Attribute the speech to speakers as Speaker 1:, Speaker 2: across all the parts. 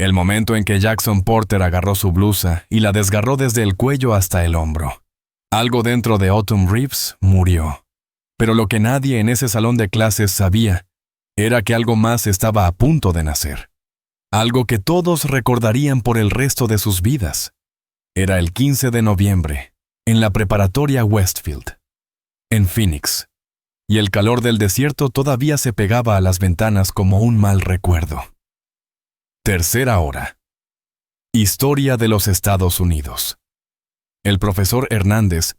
Speaker 1: El momento en que Jackson Porter agarró su blusa y la desgarró desde el cuello hasta el hombro. Algo dentro de Autumn Reeves murió. Pero lo que nadie en ese salón de clases sabía era que algo más estaba a punto de nacer. Algo que todos recordarían por el resto de sus vidas. Era el 15 de noviembre, en la preparatoria Westfield, en Phoenix, y el calor del desierto todavía se pegaba a las ventanas como un mal recuerdo. Tercera hora. Historia de los Estados Unidos. El profesor Hernández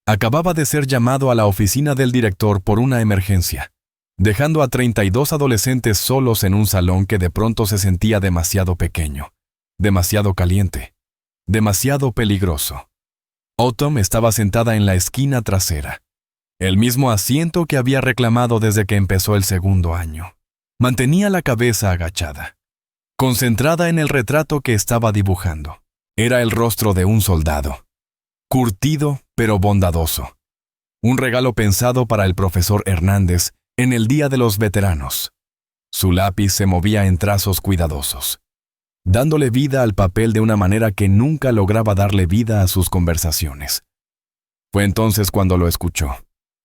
Speaker 1: acababa de ser llamado a la oficina del director por una emergencia, dejando a 32 adolescentes solos en un salón que de pronto se sentía demasiado pequeño, demasiado caliente, demasiado peligroso. Autumn estaba sentada en la esquina trasera, el mismo asiento que había reclamado desde que empezó el segundo año. Mantenía la cabeza agachada, concentrada en el retrato que estaba dibujando. Era el rostro de un soldado, curtido pero bondadoso. Un regalo pensado para el profesor Hernández en el Día de los Veteranos. Su lápiz se movía en trazos cuidadosos, dándole vida al papel de una manera que nunca lograba darle vida a sus conversaciones. Fue entonces cuando lo escuchó.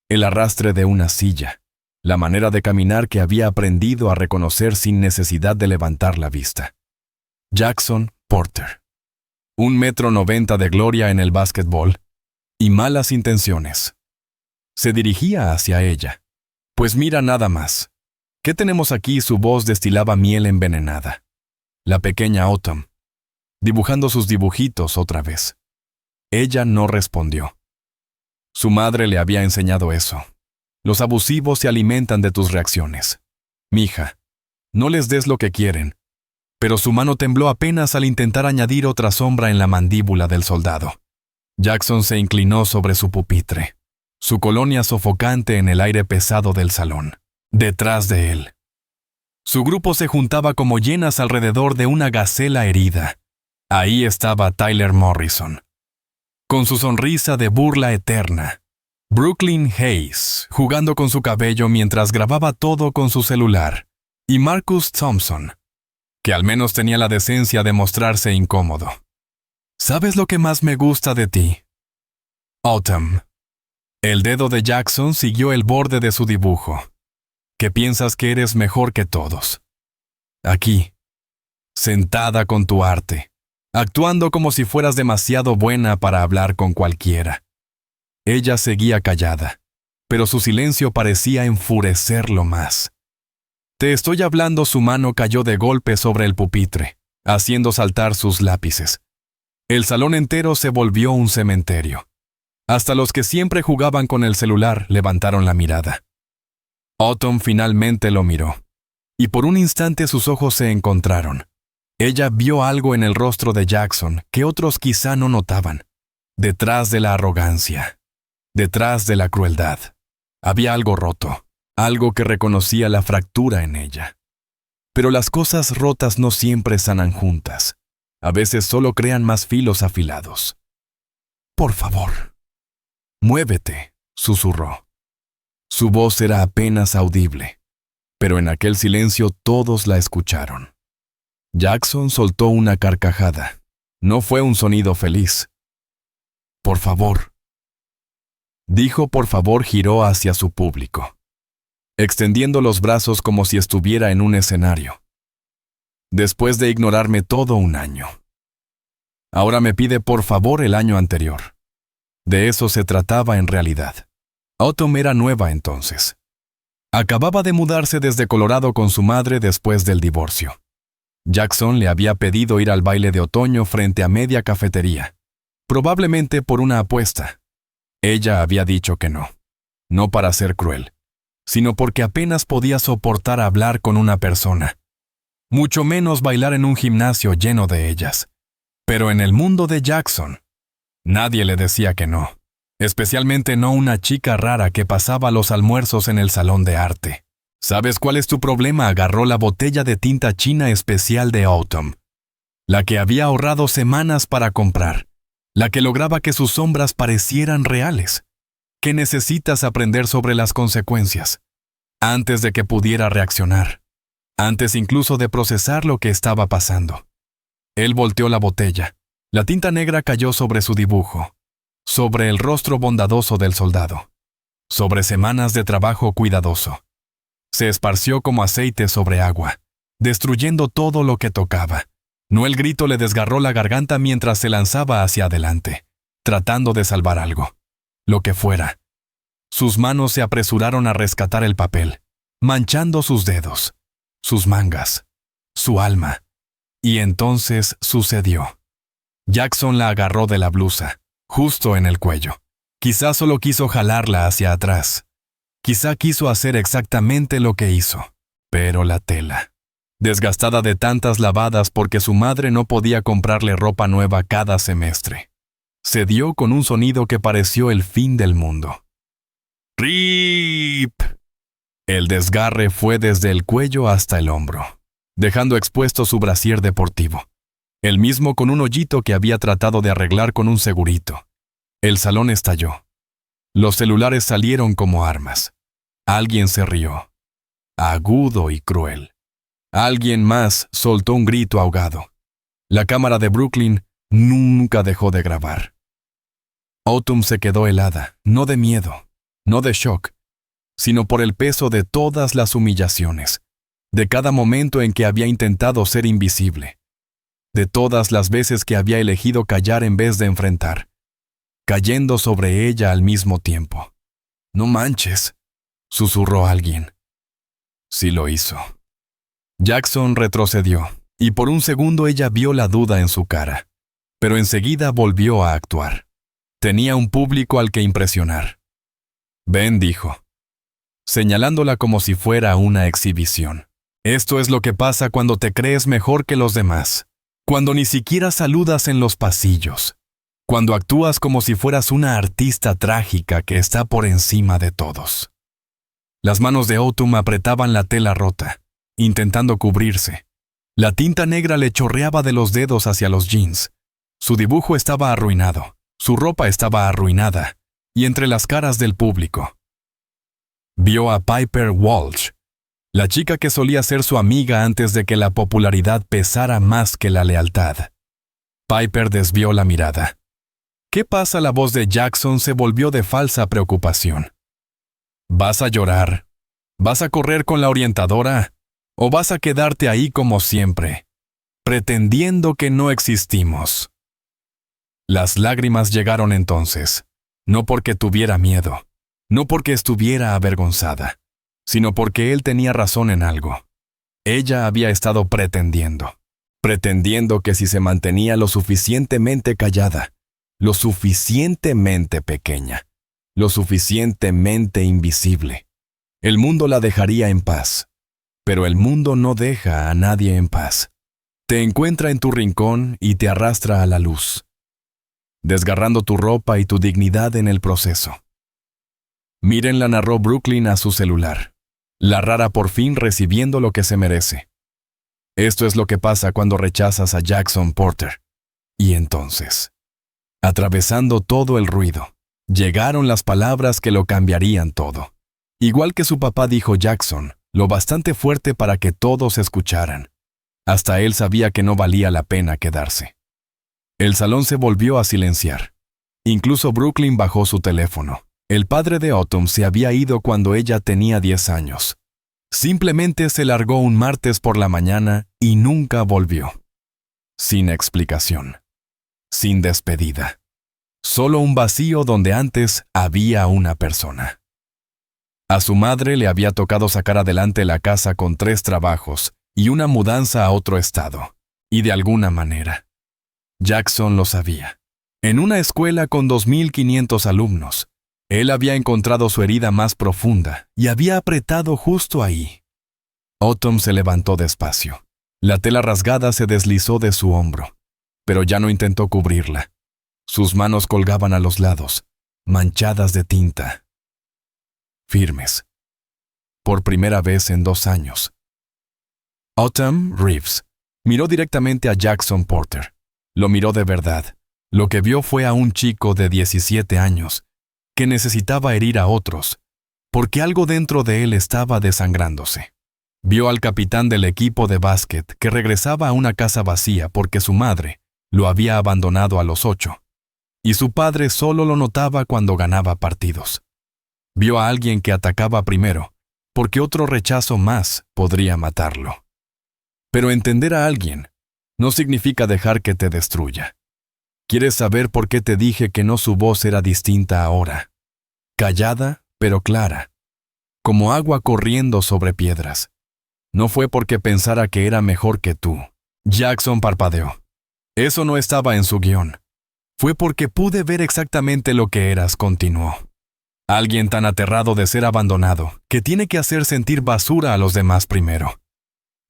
Speaker 1: El arrastre de una silla, la manera de caminar que había aprendido a reconocer sin necesidad de levantar la vista. Jackson Porter. 1,90 m de gloria en el básquetbol y malas intenciones. Se dirigía hacia ella. Pues mira nada más. ¿Qué tenemos aquí? Su voz destilaba miel envenenada. La pequeña Autumn, dibujando sus dibujitos otra vez. Ella no respondió. Su madre le había enseñado eso. Los abusivos se alimentan de tus reacciones. Mija, no les des lo que quieren. Pero su mano tembló apenas al intentar añadir otra sombra en la mandíbula del soldado. Jackson se inclinó sobre su pupitre, su colonia sofocante en el aire pesado del salón, detrás de él. Su grupo se juntaba como hienas alrededor de una gacela herida. Ahí estaba Tyler Morrison, con su sonrisa de burla eterna. Brooklyn Hayes, jugando con su cabello mientras grababa todo con su celular. Y Marcus Thompson, que al menos tenía la decencia de mostrarse incómodo. ¿Sabes lo que más me gusta de ti, Autumn? El dedo de Jackson siguió el borde de su dibujo. Que piensas que eres mejor que todos. Aquí, sentada con tu arte, actuando como si fueras demasiado buena para hablar con cualquiera. Ella seguía callada, pero su silencio parecía enfurecerlo más. Te estoy hablando. Su mano cayó de golpe sobre el pupitre, haciendo saltar sus lápices. El salón entero se volvió un cementerio. Hasta los que siempre jugaban con el celular levantaron la mirada. Autumn finalmente lo miró, y por un instante sus ojos se encontraron. Ella vio algo en el rostro de Jackson que otros quizá no notaban. Detrás de la arrogancia, detrás de la crueldad, había algo roto, algo que reconocía la fractura en ella. Pero las cosas rotas no siempre sanan juntas. A veces solo crean más filos afilados. Por favor, muévete, susurró. Su voz era apenas audible, pero en aquel silencio todos la escucharon. Jackson soltó una carcajada. No fue un sonido feliz. Por favor. Dijo por favor, giró hacia su público, extendiendo los brazos como si estuviera en un escenario. Después de ignorarme todo un año. Ahora me pide por favor el año anterior. De eso se trataba en realidad. Autumn era nueva entonces. Acababa de mudarse desde Colorado con su madre después del divorcio. Jackson le había pedido ir al baile de otoño frente a media cafetería, probablemente por una apuesta. Ella había dicho que no, no para ser cruel, sino porque apenas podía soportar hablar con una persona, mucho menos bailar en un gimnasio lleno de ellas. Pero en el mundo de Jackson, nadie le decía que no. Especialmente no una chica rara que pasaba los almuerzos en el salón de arte. ¿Sabes cuál es tu problema? Agarró la botella de tinta china especial de Autumn, la que había ahorrado semanas para comprar, la que lograba que sus sombras parecieran reales. Que necesitas aprender sobre las consecuencias, antes de que pudiera reaccionar, antes incluso de procesar lo que estaba pasando. Él volteó la botella. La tinta negra cayó sobre su dibujo, sobre el rostro bondadoso del soldado, sobre semanas de trabajo cuidadoso. Se esparció como aceite sobre agua, destruyendo todo lo que tocaba. No, el grito le desgarró la garganta mientras se lanzaba hacia adelante, tratando de salvar algo, lo que fuera. Sus manos se apresuraron a rescatar el papel, manchando sus dedos, sus mangas, su alma. Y entonces sucedió. Jackson la agarró de la blusa, justo en el cuello. Quizá solo quiso jalarla hacia atrás. Quizá quiso hacer exactamente lo que hizo. Pero la tela, desgastada de tantas lavadas porque su madre no podía comprarle ropa nueva cada semestre, cedió con un sonido que pareció el fin del mundo. ¡Rip! El desgarre fue desde el cuello hasta el hombro, dejando expuesto su brasier deportivo, el mismo con un hoyito que había tratado de arreglar con un segurito. El salón estalló. Los celulares salieron como armas. Alguien se rió, agudo y cruel. Alguien más soltó un grito ahogado. La cámara de Brooklyn nunca dejó de grabar. Autumn se quedó helada, no de miedo, no de shock, sino por el peso de todas las humillaciones, de cada momento en que había intentado ser invisible, de todas las veces que había elegido callar en vez de enfrentar, cayendo sobre ella al mismo tiempo. «No manches», susurró alguien. Sí lo hizo. Jackson retrocedió, y por un segundo ella vio la duda en su cara, pero enseguida volvió a actuar. Tenía un público al que impresionar. «Ven», dijo, señalándola como si fuera una exhibición. «Esto es lo que pasa cuando te crees mejor que los demás, cuando ni siquiera saludas en los pasillos, cuando actúas como si fueras una artista trágica que está por encima de todos». Las manos de Autumn apretaban la tela rota, intentando cubrirse. La tinta negra le chorreaba de los dedos hacia los jeans. Su dibujo estaba arruinado, su ropa estaba arruinada, y entre las caras del público vio a Piper Walsh, la chica que solía ser su amiga antes de que la popularidad pesara más que la lealtad. Piper desvió la mirada. ¿Qué pasa? La voz de Jackson se volvió de falsa preocupación. ¿Vas a llorar? ¿Vas a correr con la orientadora? ¿O vas a quedarte ahí como siempre, pretendiendo que no existimos? Las lágrimas llegaron entonces, no porque tuviera miedo, no porque estuviera avergonzada, sino porque él tenía razón en algo. Ella había estado pretendiendo que si se mantenía lo suficientemente callada, lo suficientemente pequeña, lo suficientemente invisible, el mundo la dejaría en paz. Pero el mundo no deja a nadie en paz. Te encuentra en tu rincón y te arrastra a la luz, desgarrando tu ropa y tu dignidad en el proceso. Miren, la narró Brooklyn a su celular. La rara por fin recibiendo lo que se merece. Esto es lo que pasa cuando rechazas a Jackson Porter. Y entonces, atravesando todo el ruido, llegaron las palabras que lo cambiarían todo. Igual que su papá, dijo Jackson, lo bastante fuerte para que todos escucharan. Hasta él sabía que no valía la pena quedarse. El salón se volvió a silenciar. Incluso Brooklyn bajó su teléfono. El padre de Autumn se había ido cuando ella tenía 10 años. Simplemente se largó un martes por la mañana y nunca volvió. Sin explicación. Sin despedida. Solo un vacío donde antes había una persona. A su madre le había tocado sacar adelante la casa con 3 trabajos y una mudanza a otro estado. Y de alguna manera, Jackson lo sabía. En una escuela con 2.500 alumnos, él había encontrado su herida más profunda y había apretado justo ahí. Autumn se levantó despacio. La tela rasgada se deslizó de su hombro, pero ya no intentó cubrirla. Sus manos colgaban a los lados, manchadas de tinta. Firmes. Por primera vez en 2 años. Autumn Reeves miró directamente a Jackson Porter. Lo miró de verdad. Lo que vio fue a un chico de 17 años que necesitaba herir a otros, porque algo dentro de él estaba desangrándose. Vio al capitán del equipo de básquet que regresaba a una casa vacía porque su madre lo había abandonado a los 8, y su padre solo lo notaba cuando ganaba partidos. Vio a alguien que atacaba primero, porque otro rechazo más podría matarlo. Pero entender a alguien no significa dejar que te destruya. ¿Quieres saber por qué te dije que no su voz era distinta ahora? Callada, pero clara, como agua corriendo sobre piedras. No fue porque pensara que era mejor que tú. Jackson parpadeó. Eso no estaba en su guión. Fue porque pude ver exactamente lo que eras, continuó. Alguien tan aterrado de ser abandonado, que tiene que hacer sentir basura a los demás primero.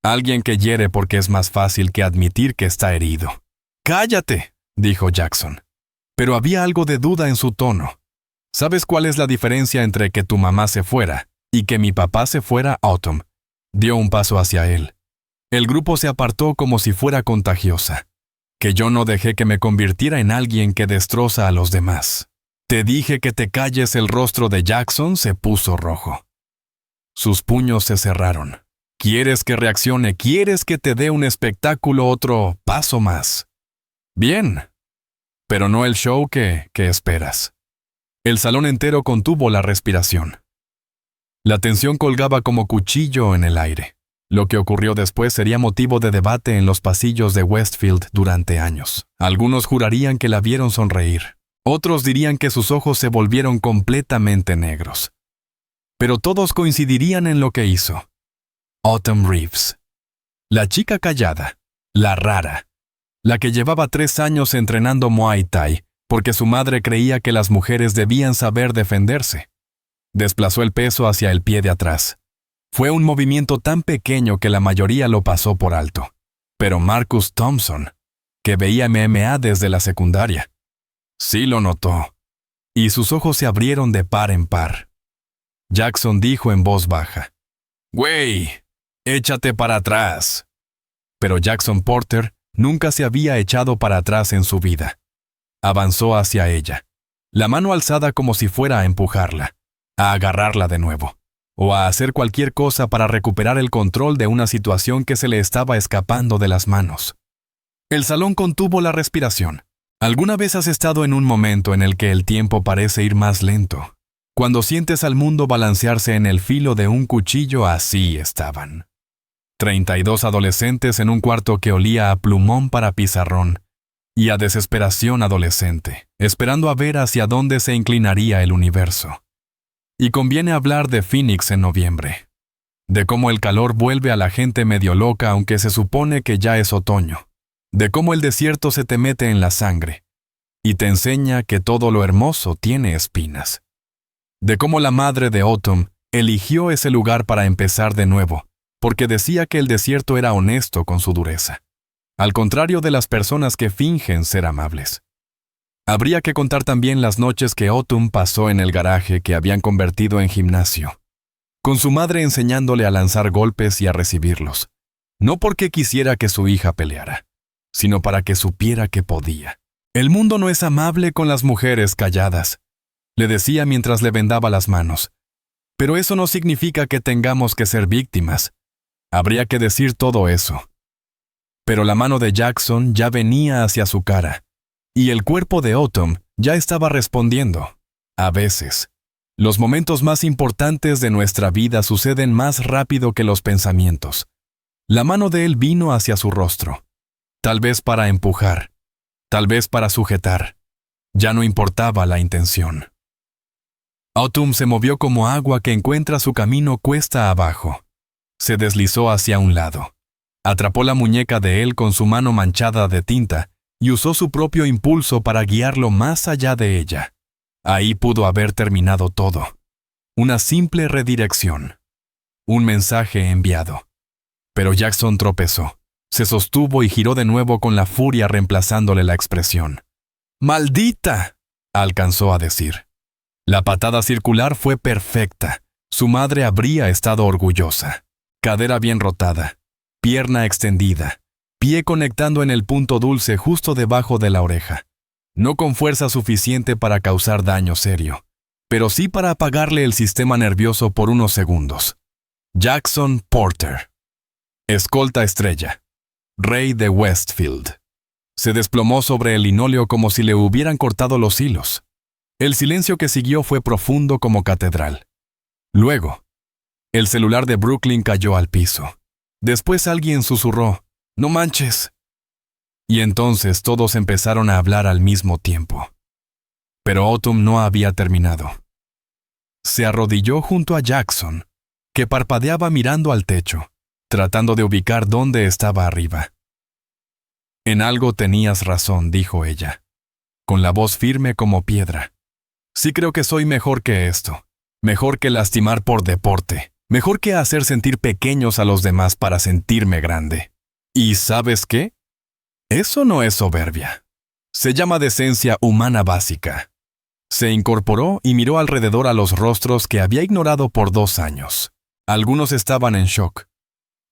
Speaker 1: Alguien que hiere porque es más fácil que admitir que está herido. ¡Cállate!, dijo Jackson. Pero había algo de duda en su tono. ¿Sabes cuál es la diferencia entre que tu mamá se fuera y que mi papá se fuera, Autumn? Dio un paso hacia él. El grupo se apartó como si fuera contagiosa. Que yo no dejé que me convirtiera en alguien que destroza a los demás. Te dije que te calles. El rostro de Jackson se puso rojo. Sus puños se cerraron. ¿Quieres que reaccione? ¿Quieres que te dé un espectáculo? Otro paso más. Bien, pero no el show que esperas. El salón entero contuvo la respiración. La tensión colgaba como cuchillo en el aire. Lo que ocurrió después sería motivo de debate en los pasillos de Westfield durante años. Algunos jurarían que la vieron sonreír. Otros dirían que sus ojos se volvieron completamente negros. Pero todos coincidirían en lo que hizo. Autumn Reeves. La chica callada, la rara, la que llevaba 3 años entrenando Muay Thai porque su madre creía que las mujeres debían saber defenderse. Desplazó el peso hacia el pie de atrás. Fue un movimiento tan pequeño que la mayoría lo pasó por alto. Pero Marcus Thompson, que veía MMA desde la secundaria, sí lo notó, y sus ojos se abrieron de par en par. Jackson dijo en voz baja: «Güey, échate para atrás». Pero Jackson Porter nunca se había echado para atrás en su vida. Avanzó hacia ella, la mano alzada como si fuera a empujarla, a agarrarla de nuevo, o a hacer cualquier cosa para recuperar el control de una situación que se le estaba escapando de las manos. El salón contuvo la respiración. ¿Alguna vez has estado en un momento en el que el tiempo parece ir más lento? Cuando sientes al mundo balancearse en el filo de un cuchillo, así estaban. 32 adolescentes en un cuarto que olía a plumón para pizarrón y a desesperación adolescente, esperando a ver hacia dónde se inclinaría el universo. Y conviene hablar de Phoenix en noviembre, de cómo el calor vuelve a la gente medio loca aunque se supone que ya es otoño, de cómo el desierto se te mete en la sangre y te enseña que todo lo hermoso tiene espinas, de cómo la madre de Autumn eligió ese lugar para empezar de nuevo, porque decía que el desierto era honesto con su dureza, al contrario de las personas que fingen ser amables. Habría que contar también las noches que Autumn pasó en el garaje que habían convertido en gimnasio, con su madre enseñándole a lanzar golpes y a recibirlos, no porque quisiera que su hija peleara, sino para que supiera que podía. El mundo no es amable con las mujeres calladas, le decía mientras le vendaba las manos, pero eso no significa que tengamos que ser víctimas. Habría que decir todo eso. Pero la mano de Jackson ya venía hacia su cara, y el cuerpo de Autumn ya estaba respondiendo. A veces, los momentos más importantes de nuestra vida suceden más rápido que los pensamientos. La mano de él vino hacia su rostro, tal vez para empujar, tal vez para sujetar. Ya no importaba la intención. Autumn se movió como agua que encuentra su camino cuesta abajo. Se deslizó hacia un lado. Atrapó la muñeca de él con su mano manchada de tinta y usó su propio impulso para guiarlo más allá de ella. Ahí pudo haber terminado todo. Una simple redirección. Un mensaje enviado. Pero Jackson tropezó. Se sostuvo y giró de nuevo con la furia reemplazándole la expresión. ¡Maldita!, alcanzó a decir. La patada circular fue perfecta. Su madre habría estado orgullosa. Cadera bien rotada, pierna extendida, pie conectando en el punto dulce justo debajo de la oreja. No con fuerza suficiente para causar daño serio, pero sí para apagarle el sistema nervioso por unos segundos. Jackson Porter, escolta estrella, rey de Westfield. Se desplomó sobre el linóleo como si le hubieran cortado los hilos. El silencio que siguió fue profundo como catedral. Luego, el celular de Brooklyn cayó al piso. Después alguien susurró, «¡No manches!». Y entonces todos empezaron a hablar al mismo tiempo. Pero Autumn no había terminado. Se arrodilló junto a Jackson, que parpadeaba mirando al techo, tratando de ubicar dónde estaba arriba. «En algo tenías razón», dijo ella, con la voz firme como piedra. «Sí creo que soy mejor que esto, mejor que lastimar por deporte, mejor que hacer sentir pequeños a los demás para sentirme grande. ¿Y sabes qué? Eso no es soberbia. Se llama decencia humana básica». Se incorporó y miró alrededor a los rostros que había ignorado por 2 años. Algunos estaban en shock,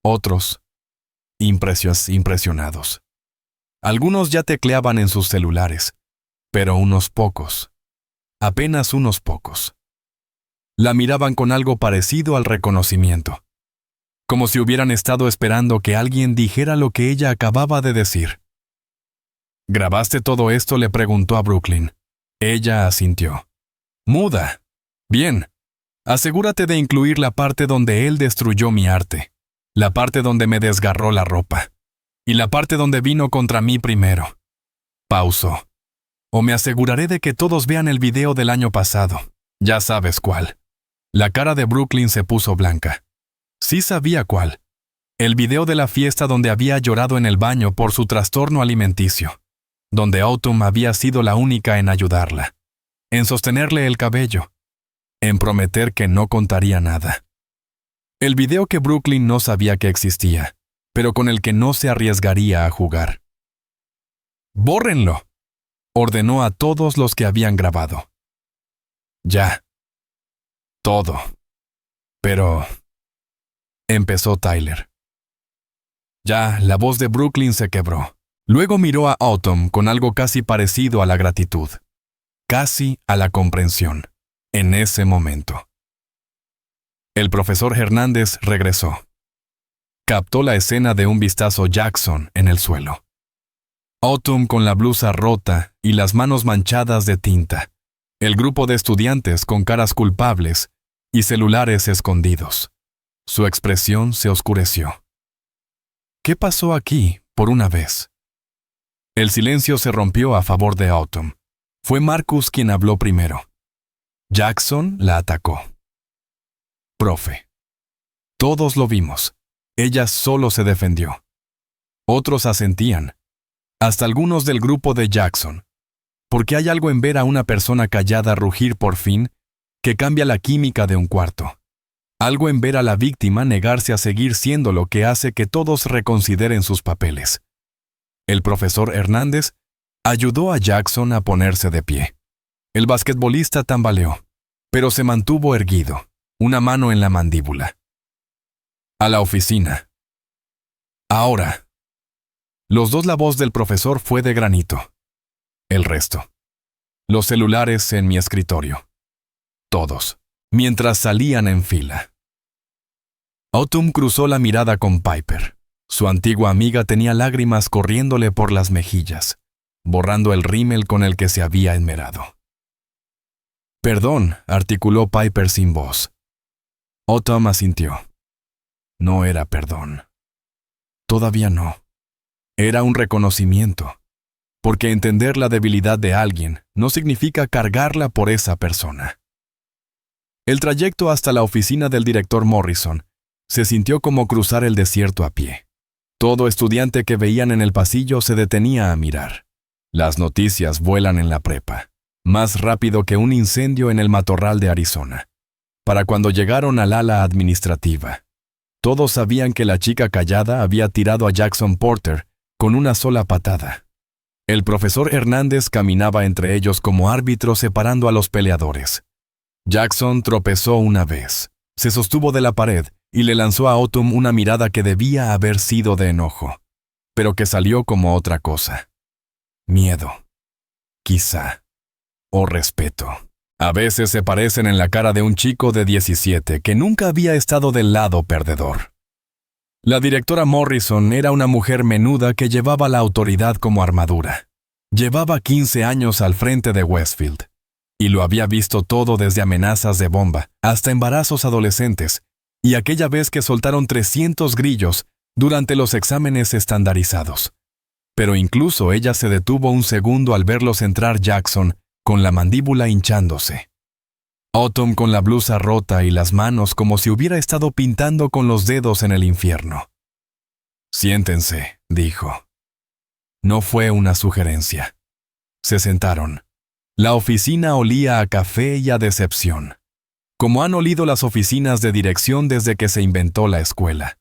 Speaker 1: otros impresionados. Algunos ya tecleaban en sus celulares, pero unos pocos, apenas unos pocos. La miraban con algo parecido al reconocimiento, como si hubieran estado esperando que alguien dijera lo que ella acababa de decir. «¿Grabaste todo esto?», le preguntó a Brooklyn. Ella asintió. «Muda. Bien. Asegúrate de incluir la parte donde él destruyó mi arte, la parte donde me desgarró la ropa, y la parte donde vino contra mí primero». Pausó. «O me aseguraré de que todos vean el video del año pasado. Ya sabes cuál». La cara de Brooklyn se puso blanca. Sí sabía cuál. El video de la fiesta donde había llorado en el baño por su trastorno alimenticio, donde Autumn había sido la única en ayudarla, en sostenerle el cabello, en prometer que no contaría nada. El video que Brooklyn no sabía que existía, pero con el que no se arriesgaría a jugar. «¡Bórrenlo!», ordenó a todos los que habían grabado. «Ya. Todo. Pero…», empezó Tyler. Ya, la voz de Brooklyn se quebró. Luego miró a Autumn con algo casi parecido a la gratitud, casi a la comprensión, en ese momento. El profesor Hernández regresó. Captó la escena de un vistazo Jackson en el suelo. Autumn con la blusa rota y las manos manchadas de tinta. El grupo de estudiantes con caras culpables y celulares escondidos. Su expresión se oscureció. ¿Qué pasó aquí, por una vez? El silencio se rompió a favor de Autumn. Fue Marcus quien habló primero. Jackson la atacó. «Profe. Todos lo vimos. Ella solo se defendió». Otros asentían, hasta algunos del grupo de Jackson, porque hay algo en ver a una persona callada rugir por fin que cambia la química de un cuarto. Algo en ver a la víctima negarse a seguir siendo lo que hace que todos reconsideren sus papeles. El profesor Hernández ayudó a Jackson a ponerse de pie. El basquetbolista tambaleó, pero se mantuvo erguido, una mano en la mandíbula. «A la oficina. Ahora». La voz del profesor fue de granito. El resto. Los celulares en mi escritorio. Todos, mientras salían en fila. Autumn cruzó la mirada con Piper. Su antigua amiga tenía lágrimas corriéndole por las mejillas, borrando el rímel con el que se había esmerado. «Perdón», articuló Piper sin voz. Autumn asintió. No era perdón. Todavía no. Era un reconocimiento, porque entender la debilidad de alguien no significa cargarla por esa persona. El trayecto hasta la oficina del director Morrison se sintió como cruzar el desierto a pie. Todo estudiante que veían en el pasillo se detenía a mirar. Las noticias vuelan en la prepa, más rápido que un incendio en el matorral de Arizona. Para cuando llegaron al ala administrativa, todos sabían que la chica callada había tirado a Jackson Porter con una sola patada. El profesor Hernández caminaba entre ellos como árbitro separando a los peleadores. Jackson tropezó una vez, se sostuvo de la pared y le lanzó a Autumn una mirada que debía haber sido de enojo, pero que salió como otra cosa. Miedo, quizá, o respeto. A veces se parecen en la cara de un chico de 17 que nunca había estado del lado perdedor. La directora Morrison era una mujer menuda que llevaba la autoridad como armadura. Llevaba 15 años al frente de Westfield, y lo había visto todo desde amenazas de bomba hasta embarazos adolescentes, y aquella vez que soltaron 300 grillos durante los exámenes estandarizados. Pero incluso ella se detuvo un segundo al verlos entrar Jackson con la mandíbula hinchándose. Autumn con la blusa rota y las manos como si hubiera estado pintando con los dedos en el infierno. «Siéntense», dijo. No fue una sugerencia. Se sentaron. La oficina olía a café y a decepción, como han olido las oficinas de dirección desde que se inventó la escuela.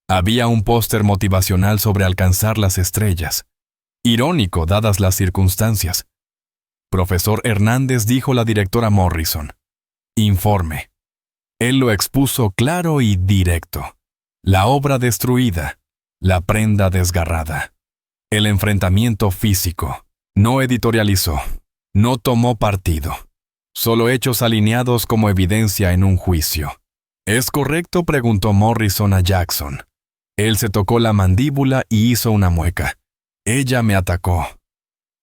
Speaker 1: Había un póster motivacional sobre alcanzar las estrellas. Irónico, dadas las circunstancias. «Profesor Hernández», dijo la directora Morrison. «Informe». Él lo expuso claro y directo. La obra destruida, la prenda desgarrada. El enfrentamiento físico. No editorializó, no tomó partido. Solo hechos alineados como evidencia en un juicio. «¿Es correcto?», preguntó Morrison a Jackson. Él se tocó la mandíbula y hizo una mueca. «Ella me atacó».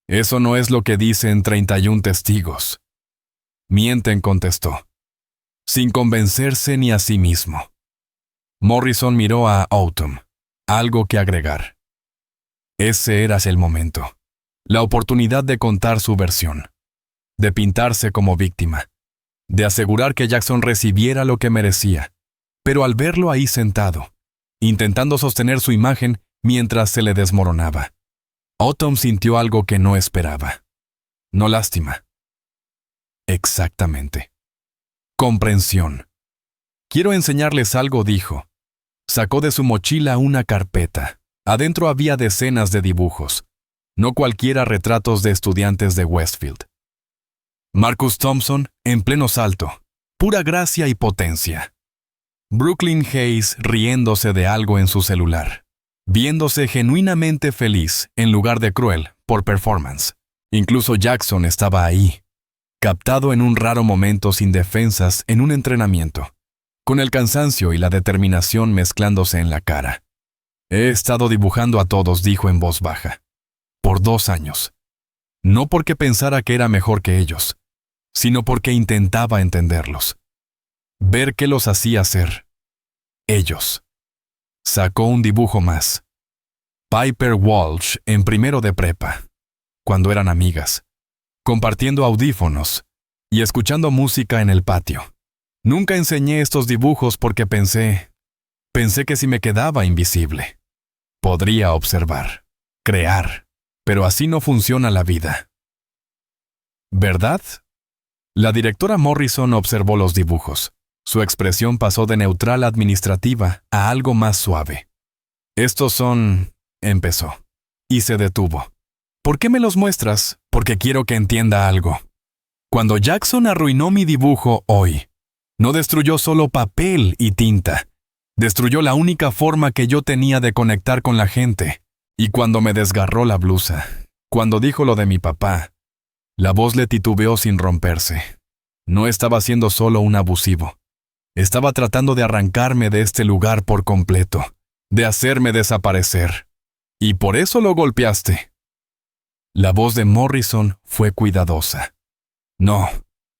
Speaker 1: «Eso no es lo que dicen 31 testigos». «Mienten», contestó, sin convencerse ni a sí mismo. Morrison miró a Autumn. Algo que agregar. Ese era el momento. La oportunidad de contar su versión. De pintarse como víctima. De asegurar que Jackson recibiera lo que merecía. Pero al verlo ahí sentado, intentando sostener su imagen mientras se le desmoronaba, Autumn sintió algo que no esperaba. No lástima. Exactamente. Comprensión. «Quiero enseñarles algo», dijo. Sacó de su mochila una carpeta. Adentro había decenas de dibujos. No cualquiera retratos de estudiantes de Westfield. Marcus Thompson en pleno salto. Pura gracia y potencia. Brooklyn Hayes riéndose de algo en su celular. Viéndose genuinamente feliz en lugar de cruel por performance. Incluso Jackson estaba ahí, captado en un raro momento sin defensas en un entrenamiento, con el cansancio y la determinación mezclándose en la cara. «He estado dibujando a todos», dijo en voz baja, «por 2 años. No porque pensara que era mejor que ellos, sino porque intentaba entenderlos. Ver qué los hacía ser. Ellos». Sacó un dibujo más. Piper Walsh en primero de prepa, cuando eran amigas, compartiendo audífonos y escuchando música en el patio. Nunca enseñé estos dibujos porque pensé que si me quedaba invisible, podría observar, crear, pero así no funciona la vida. ¿Verdad? La directora Morrison observó los dibujos. Su expresión pasó de neutral administrativa a algo más suave. «Estos son...», empezó, y se detuvo. «¿Por qué me los muestras? Porque quiero que entienda algo. Cuando Jackson arruinó mi dibujo hoy, no destruyó solo papel y tinta, destruyó la única forma que yo tenía de conectar con la gente. Y cuando me desgarró la blusa, cuando dijo lo de mi papá, la voz le titubeó sin romperse. No estaba siendo solo un abusivo. Estaba tratando de arrancarme de este lugar por completo, de hacerme desaparecer. Y por eso lo golpeaste». La voz de Morrison fue cuidadosa. «No,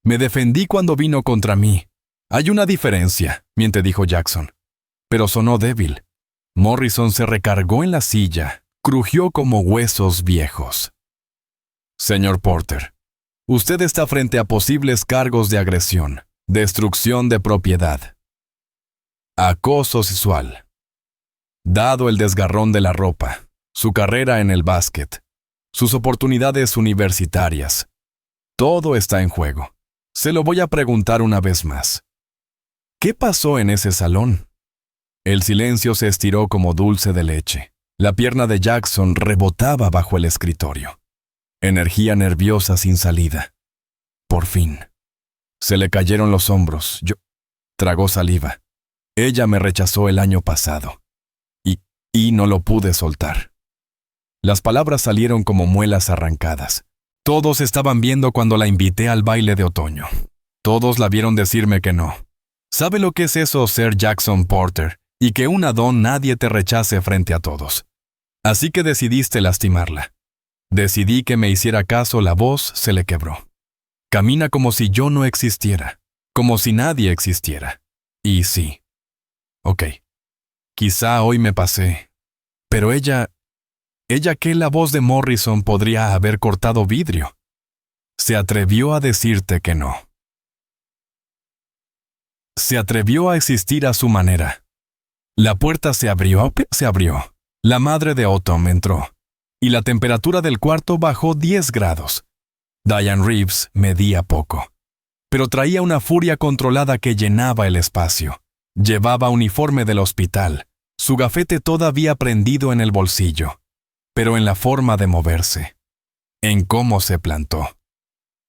Speaker 1: me defendí cuando vino contra mí. Hay una diferencia», miente dijo Jackson. Pero sonó débil. Morrison se recargó en la silla, crujió como huesos viejos. «Señor Porter, usted está frente a posibles cargos de agresión, destrucción de propiedad, acoso sexual. Dado el desgarrón de la ropa, su carrera en el básquet, sus oportunidades universitarias, todo está en juego. Se lo voy a preguntar una vez más. ¿Qué pasó en ese salón?» El silencio se estiró como dulce de leche. La pierna de Jackson rebotaba bajo el escritorio. Energía nerviosa sin salida. Por fin. Se le cayeron los hombros. Tragó saliva. Ella me rechazó el año pasado. Y no lo pude soltar. Las palabras salieron como muelas arrancadas. Todos estaban viendo cuando la invité al baile de otoño. Todos la vieron decirme que no. ¿Sabe lo que es eso, ser Jackson Porter? Y que un Adón nadie te rechace frente a todos. Así que decidiste lastimarla. Decidí que me hiciera caso, la voz se le quebró. Camina como si yo no existiera, como si nadie existiera. Y sí. Ok. Quizá hoy me pasé. Pero ella que la voz de Morrison podría haber cortado vidrio. Se atrevió a decirte que no. Se atrevió a existir a su manera. La puerta se abrió. La madre de Autumn entró, y la temperatura del cuarto bajó 10 grados. Diane Reeves medía poco, pero traía una furia controlada que llenaba el espacio. Llevaba uniforme del hospital, su gafete todavía prendido en el bolsillo, pero en la forma de moverse, en cómo se plantó.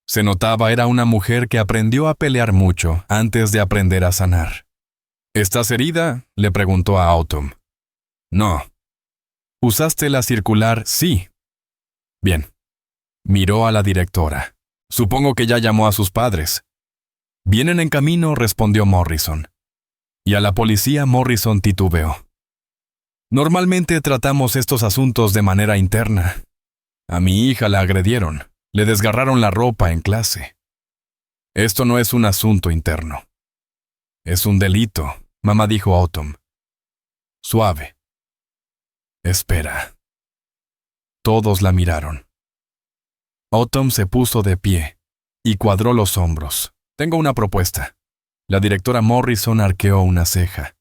Speaker 1: Se notaba era una mujer que aprendió a pelear mucho antes de aprender a sanar. ¿Estás herida?, le preguntó a Autumn. No. ¿Usaste la circular? Sí. Bien. Miró a la directora. Supongo que ya llamó a sus padres. Vienen en camino, respondió Morrison. Y a la policía Morrison titubeó. Normalmente tratamos estos asuntos de manera interna. A mi hija la agredieron. Le desgarraron la ropa en clase. Esto no es un asunto interno. Es un delito, mamá dijo Autumn. Suave. Espera. Todos la miraron. Autumn se puso de pie y cuadró los hombros. Tengo una propuesta. La directora Morrison arqueó una ceja.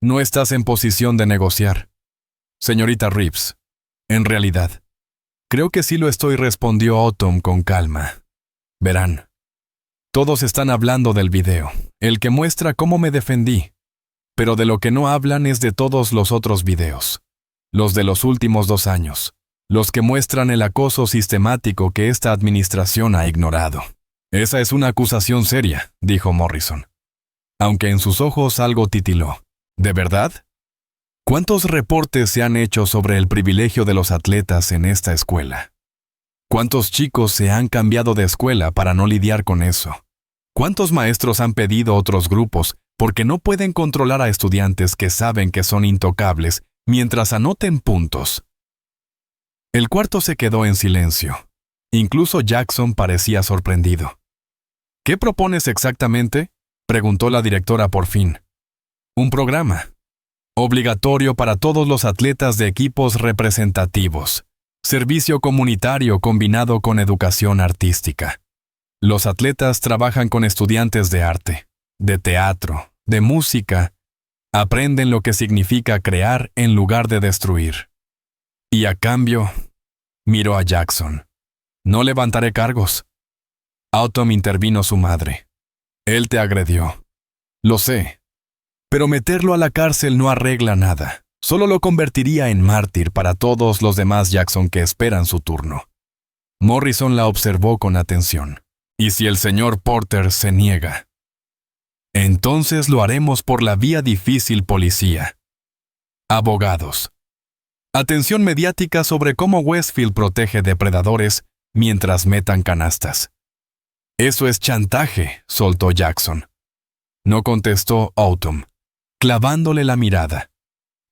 Speaker 1: No estás en posición de negociar. Señorita Reeves, en realidad, creo que sí lo estoy, respondió Autumn con calma. Verán. Todos están hablando del video, el que muestra cómo me defendí. Pero de lo que no hablan es de todos los otros videos. Los de los últimos 2 años. Los que muestran el acoso sistemático que esta administración ha ignorado. Esa es una acusación seria, dijo Morrison. Aunque en sus ojos algo titiló. ¿De verdad? ¿Cuántos reportes se han hecho sobre el privilegio de los atletas en esta escuela? ¿Cuántos chicos se han cambiado de escuela para no lidiar con eso? ¿Cuántos maestros han pedido otros grupos porque no pueden controlar a estudiantes que saben que son intocables mientras anoten puntos? El cuarto se quedó en silencio. Incluso Jackson parecía sorprendido. ¿Qué propones exactamente?, preguntó la directora por fin. Un programa. Obligatorio para todos los atletas de equipos representativos. Servicio comunitario combinado con educación artística. Los atletas trabajan con estudiantes de arte, de teatro, de música. Aprenden lo que significa crear en lugar de destruir. Y a cambio, miró a Jackson. No levantaré cargos. Autumn intervino su madre. Él te agredió. Lo sé. Pero meterlo a la cárcel no arregla nada. Solo lo convertiría en mártir para todos los demás Jackson que esperan su turno. Morrison la observó con atención. ¿Y si el señor Porter se niega? Entonces lo haremos por la vía difícil, policía. Abogados. Atención mediática sobre cómo Westfield protege depredadores mientras metan canastas. Eso es chantaje, soltó Jackson. No contestó Autumn, clavándole la mirada.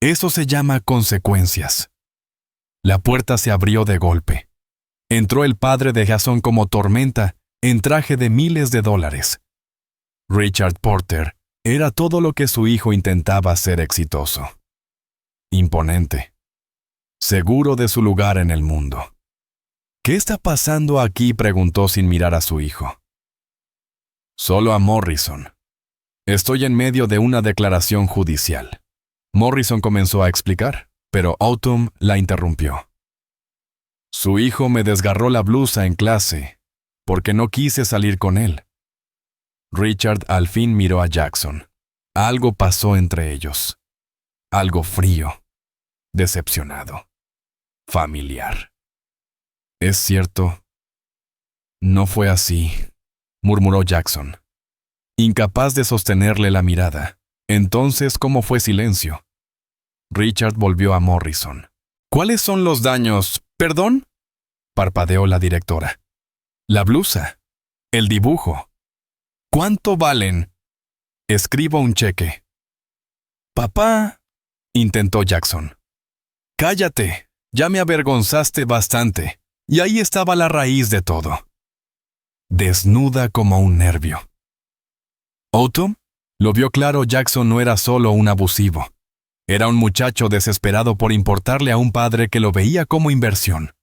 Speaker 1: Eso se llama consecuencias. La puerta se abrió de golpe. Entró el padre de Jason como tormenta, en traje de miles de dólares. Richard Porter era todo lo que su hijo intentaba ser exitoso. Imponente. Seguro de su lugar en el mundo. ¿Qué está pasando aquí?, preguntó sin mirar a su hijo. Solo a Morrison. Estoy en medio de una declaración judicial. Morrison comenzó a explicar, pero Autumn la interrumpió. Su hijo me desgarró la blusa en clase, porque no quise salir con él. Richard al fin miró a Jackson. Algo pasó entre ellos. Algo frío, decepcionado, familiar. Es cierto. No fue así, murmuró Jackson, incapaz de sostenerle la mirada. Entonces, ¿cómo fue silencio? Richard volvió a Morrison. ¿Cuáles son los daños? ¿Perdón? parpadeó la directora. La blusa. El dibujo. ¿Cuánto valen? Escribo un cheque. Papá, intentó Jackson. Cállate, ya me avergonzaste bastante. Y ahí estaba la raíz de todo. Desnuda como un nervio. Autumn lo vio claro. Jackson no era solo un abusivo. Era un muchacho desesperado por importarle a un padre que lo veía como inversión.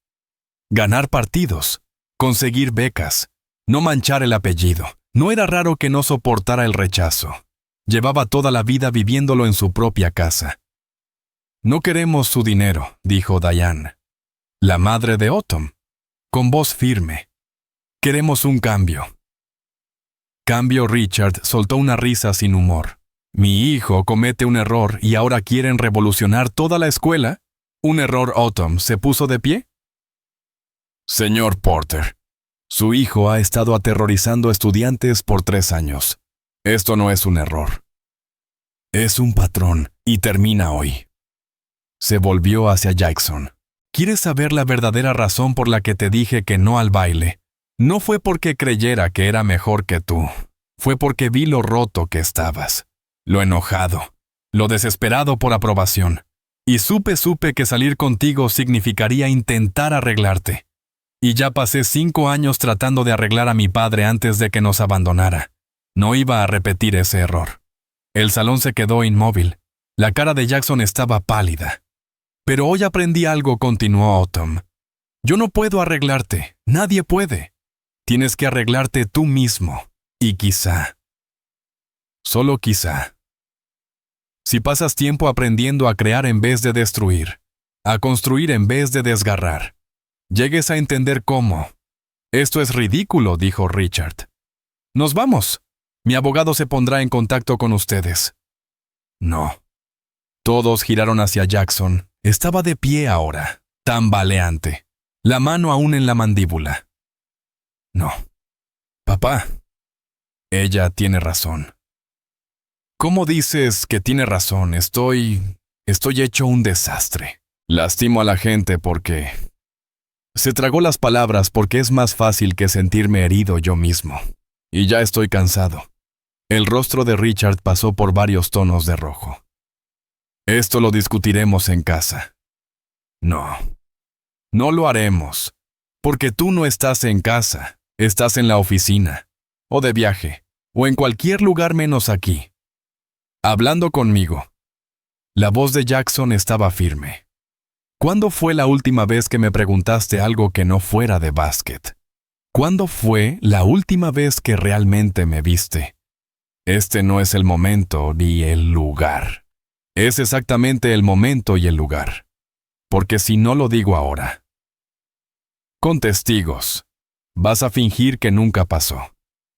Speaker 1: Ganar partidos, conseguir becas, no manchar el apellido. No era raro que no soportara el rechazo. Llevaba toda la vida viviéndolo en su propia casa. No queremos su dinero, dijo Diane, la madre de Autumn, con voz firme. Queremos un cambio. Cambio. Richard soltó una risa sin humor. Mi hijo comete un error y ahora quieren revolucionar toda la escuela. ¿Un error? Autumn se puso de pie. Señor Porter, su hijo ha estado aterrorizando estudiantes por 3 años. Esto no es un error. Es un patrón y termina hoy. Se volvió hacia Jackson. ¿Quieres saber la verdadera razón por la que te dije que no al baile? No fue porque creyera que era mejor que tú. Fue porque vi lo roto que estabas, lo enojado, lo desesperado por aprobación. Y supe que salir contigo significaría intentar arreglarte. Y ya pasé 5 años tratando de arreglar a mi padre antes de que nos abandonara. No iba a repetir ese error. El salón se quedó inmóvil. La cara de Jackson estaba pálida. Pero hoy aprendí algo, continuó Autumn. Yo no puedo arreglarte. Nadie puede. Tienes que arreglarte tú mismo. Y quizá, solo quizá, si pasas tiempo aprendiendo a crear en vez de destruir, a construir en vez de desgarrar, llegues a entender cómo. Esto es ridículo, dijo Richard. Nos vamos. Mi abogado se pondrá en contacto con ustedes. No. Todos giraron hacia Jackson. Estaba de pie ahora, tambaleante, la mano aún en la mandíbula. No. Papá. Ella tiene razón. ¿Cómo dices que tiene razón? Estoy hecho un desastre. Lastimo a la gente porque... Se tragó las palabras porque es más fácil que sentirme herido yo mismo. Y ya estoy cansado. El rostro de Richard pasó por varios tonos de rojo. Esto lo discutiremos en casa. No. No lo haremos. Porque tú no estás en casa. Estás en la oficina. O de viaje. O en cualquier lugar menos aquí. Hablando conmigo. La voz de Jackson estaba firme. ¿Cuándo fue la última vez que me preguntaste algo que no fuera de básquet? ¿Cuándo fue la última vez que realmente me viste? Este no es el momento ni el lugar. Es exactamente el momento y el lugar. Porque si no lo digo ahora, con testigos, vas a fingir que nunca pasó.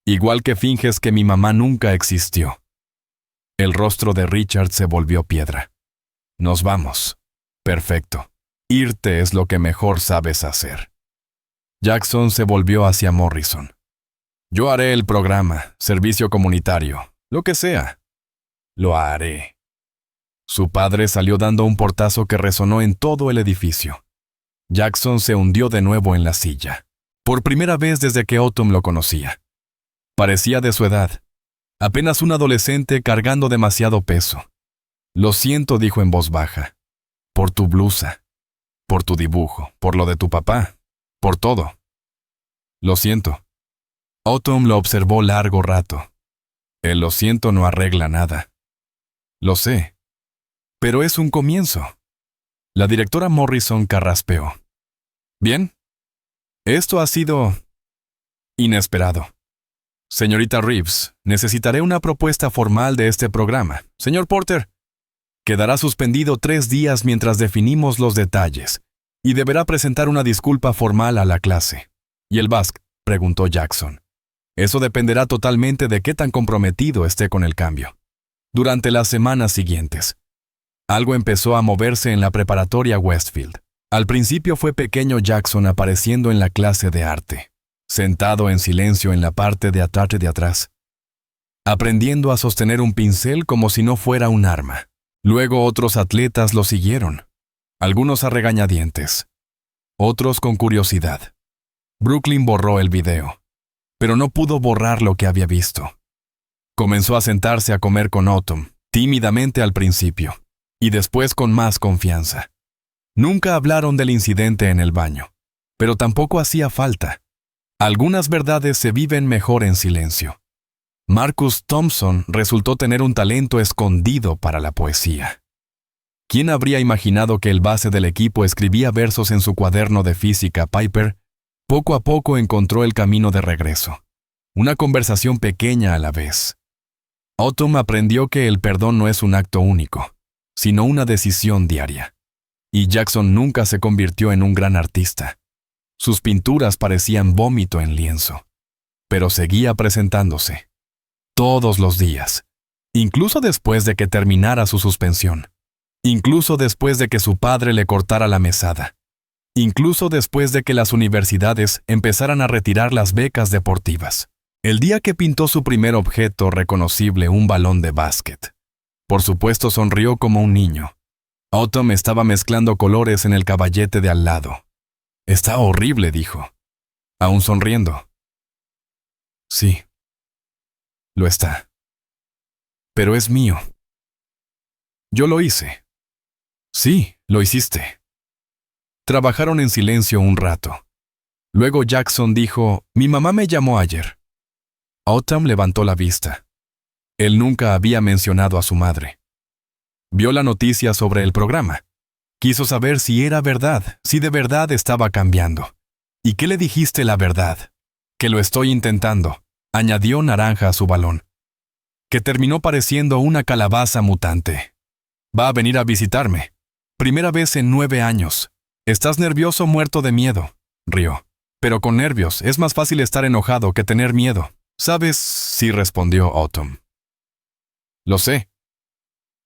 Speaker 1: Igual que finges que mi mamá nunca existió. El rostro de Richard se volvió piedra. Nos vamos. Perfecto. Irte es lo que mejor sabes hacer. Jackson se volvió hacia Morrison. Yo haré el programa, servicio comunitario, lo que sea. Lo haré. Su padre salió dando un portazo que resonó en todo el edificio. Jackson se hundió de nuevo en la silla. Por primera vez desde que Autumn lo conocía. Parecía de su edad. Apenas un adolescente cargando demasiado peso. Lo siento, dijo en voz baja. Por tu blusa. Por tu dibujo. Por lo de tu papá. Por todo. Lo siento. Autumn lo observó largo rato. El lo siento no arregla nada. Lo sé. Pero es un comienzo. La directora Morrison carraspeó. Bien. Esto ha sido... inesperado. Señorita Reeves, necesitaré una propuesta formal de este programa. Señor Porter, quedará suspendido 3 días mientras definimos los detalles, y deberá presentar una disculpa formal a la clase. ¿Y el Basque?, preguntó Jackson. Eso dependerá totalmente de qué tan comprometido esté con el cambio. Durante las semanas siguientes, algo empezó a moverse en la preparatoria Westfield. Al principio fue pequeño Jackson apareciendo en la clase de arte, sentado en silencio en la parte de atrás, aprendiendo a sostener un pincel como si no fuera un arma. Luego otros atletas lo siguieron, algunos a regañadientes. otros con curiosidad. Brooklyn borró el video, pero no pudo borrar lo que había visto. Comenzó a sentarse a comer con Autumn, tímidamente al principio, y después con más confianza. Nunca hablaron del incidente en el baño, pero tampoco hacía falta. Algunas verdades se viven mejor en silencio. Marcus Thompson resultó tener un talento escondido para la poesía. ¿Quién habría imaginado que el base del equipo escribía versos en su cuaderno de física? Piper poco a poco encontró el camino de regreso. Una conversación pequeña a la vez. Autumn aprendió que el perdón no es un acto único, sino una decisión diaria. Y Jackson nunca se convirtió en un gran artista. Sus pinturas parecían vómito en lienzo, pero seguía presentándose. Todos los días, incluso después de que terminara su suspensión. Incluso después de que su padre le cortara la mesada. Incluso después de que las universidades empezaran a retirar las becas deportivas. El día que pintó su primer objeto reconocible, un balón de básquet. Por supuesto sonrió como un niño. Autumn estaba mezclando colores en el caballete de al lado. «Está horrible», dijo, aún sonriendo. «Sí, lo está. Pero es mío. Yo lo hice». «Sí, lo hiciste». Trabajaron en silencio un rato. Luego Jackson dijo, «Mi mamá me llamó ayer». Autumn levantó la vista. Él nunca había mencionado a su madre. Vio la noticia sobre el programa. Quiso saber si era verdad, si de verdad estaba cambiando. «¿Y qué le dijiste la verdad?» «Que lo estoy intentando», añadió naranja a su balón, que terminó pareciendo una calabaza mutante. «Va a venir a visitarme. Primera vez en 9 años. Estás nervioso, muerto de miedo», rió. «Pero con nervios es más fácil estar enojado que tener miedo». «¿Sabes?» sí, respondió Autumn. «Lo sé».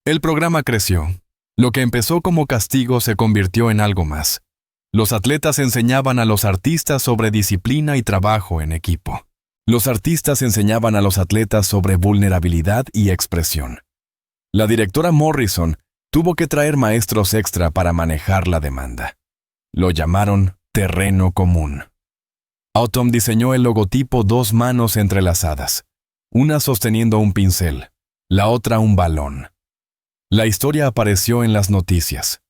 Speaker 1: El programa creció. Lo que empezó como castigo se convirtió en algo más. Los atletas enseñaban a los artistas sobre disciplina y trabajo en equipo. Los artistas enseñaban a los atletas sobre vulnerabilidad y expresión. La directora Morrison tuvo que traer maestros extra para manejar la demanda. Lo llamaron terreno común. Autumn diseñó el logotipo 2 manos entrelazadas, una sosteniendo un pincel, la otra un balón. La historia apareció en las noticias.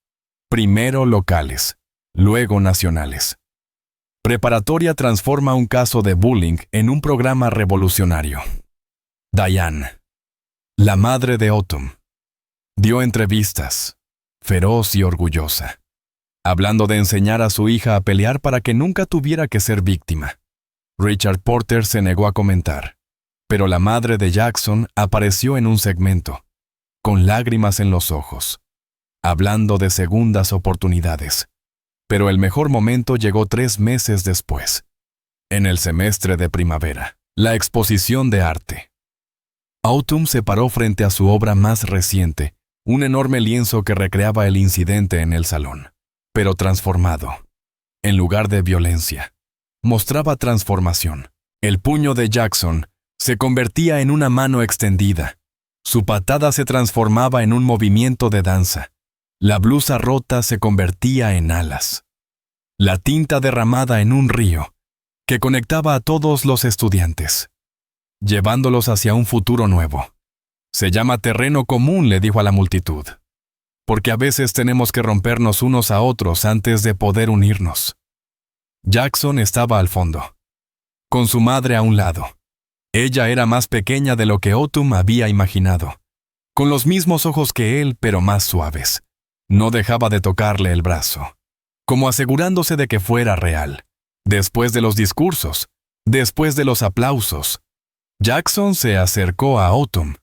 Speaker 1: Primero locales, luego nacionales. Preparatoria transforma un caso de bullying en un programa revolucionario. Diane, la madre de Autumn, dio entrevistas, feroz y orgullosa, hablando de enseñar a su hija a pelear para que nunca tuviera que ser víctima. Richard Porter se negó a comentar, pero la madre de Jackson apareció en un segmento, con lágrimas en los ojos, hablando de segundas oportunidades. Pero el mejor momento llegó 3 meses después, en el semestre de primavera, la exposición de arte. Autumn se paró frente a su obra más reciente, un enorme lienzo que recreaba el incidente en el salón, pero transformado. En lugar de violencia, mostraba transformación. El puño de Jackson se convertía en una mano extendida. Su patada se transformaba en un movimiento de danza. La blusa rota se convertía en alas. La tinta derramada en un río que conectaba a todos los estudiantes, llevándolos hacia un futuro nuevo. «Se llama terreno común», le dijo a la multitud, «porque a veces tenemos que rompernos unos a otros antes de poder unirnos». Jackson estaba al fondo, con su madre a un lado. Ella era más pequeña de lo que Autumn había imaginado, con los mismos ojos que él, pero más suaves. No dejaba de tocarle el brazo, como asegurándose de que fuera real. Después de los discursos, después de los aplausos, Jackson se acercó a Autumn.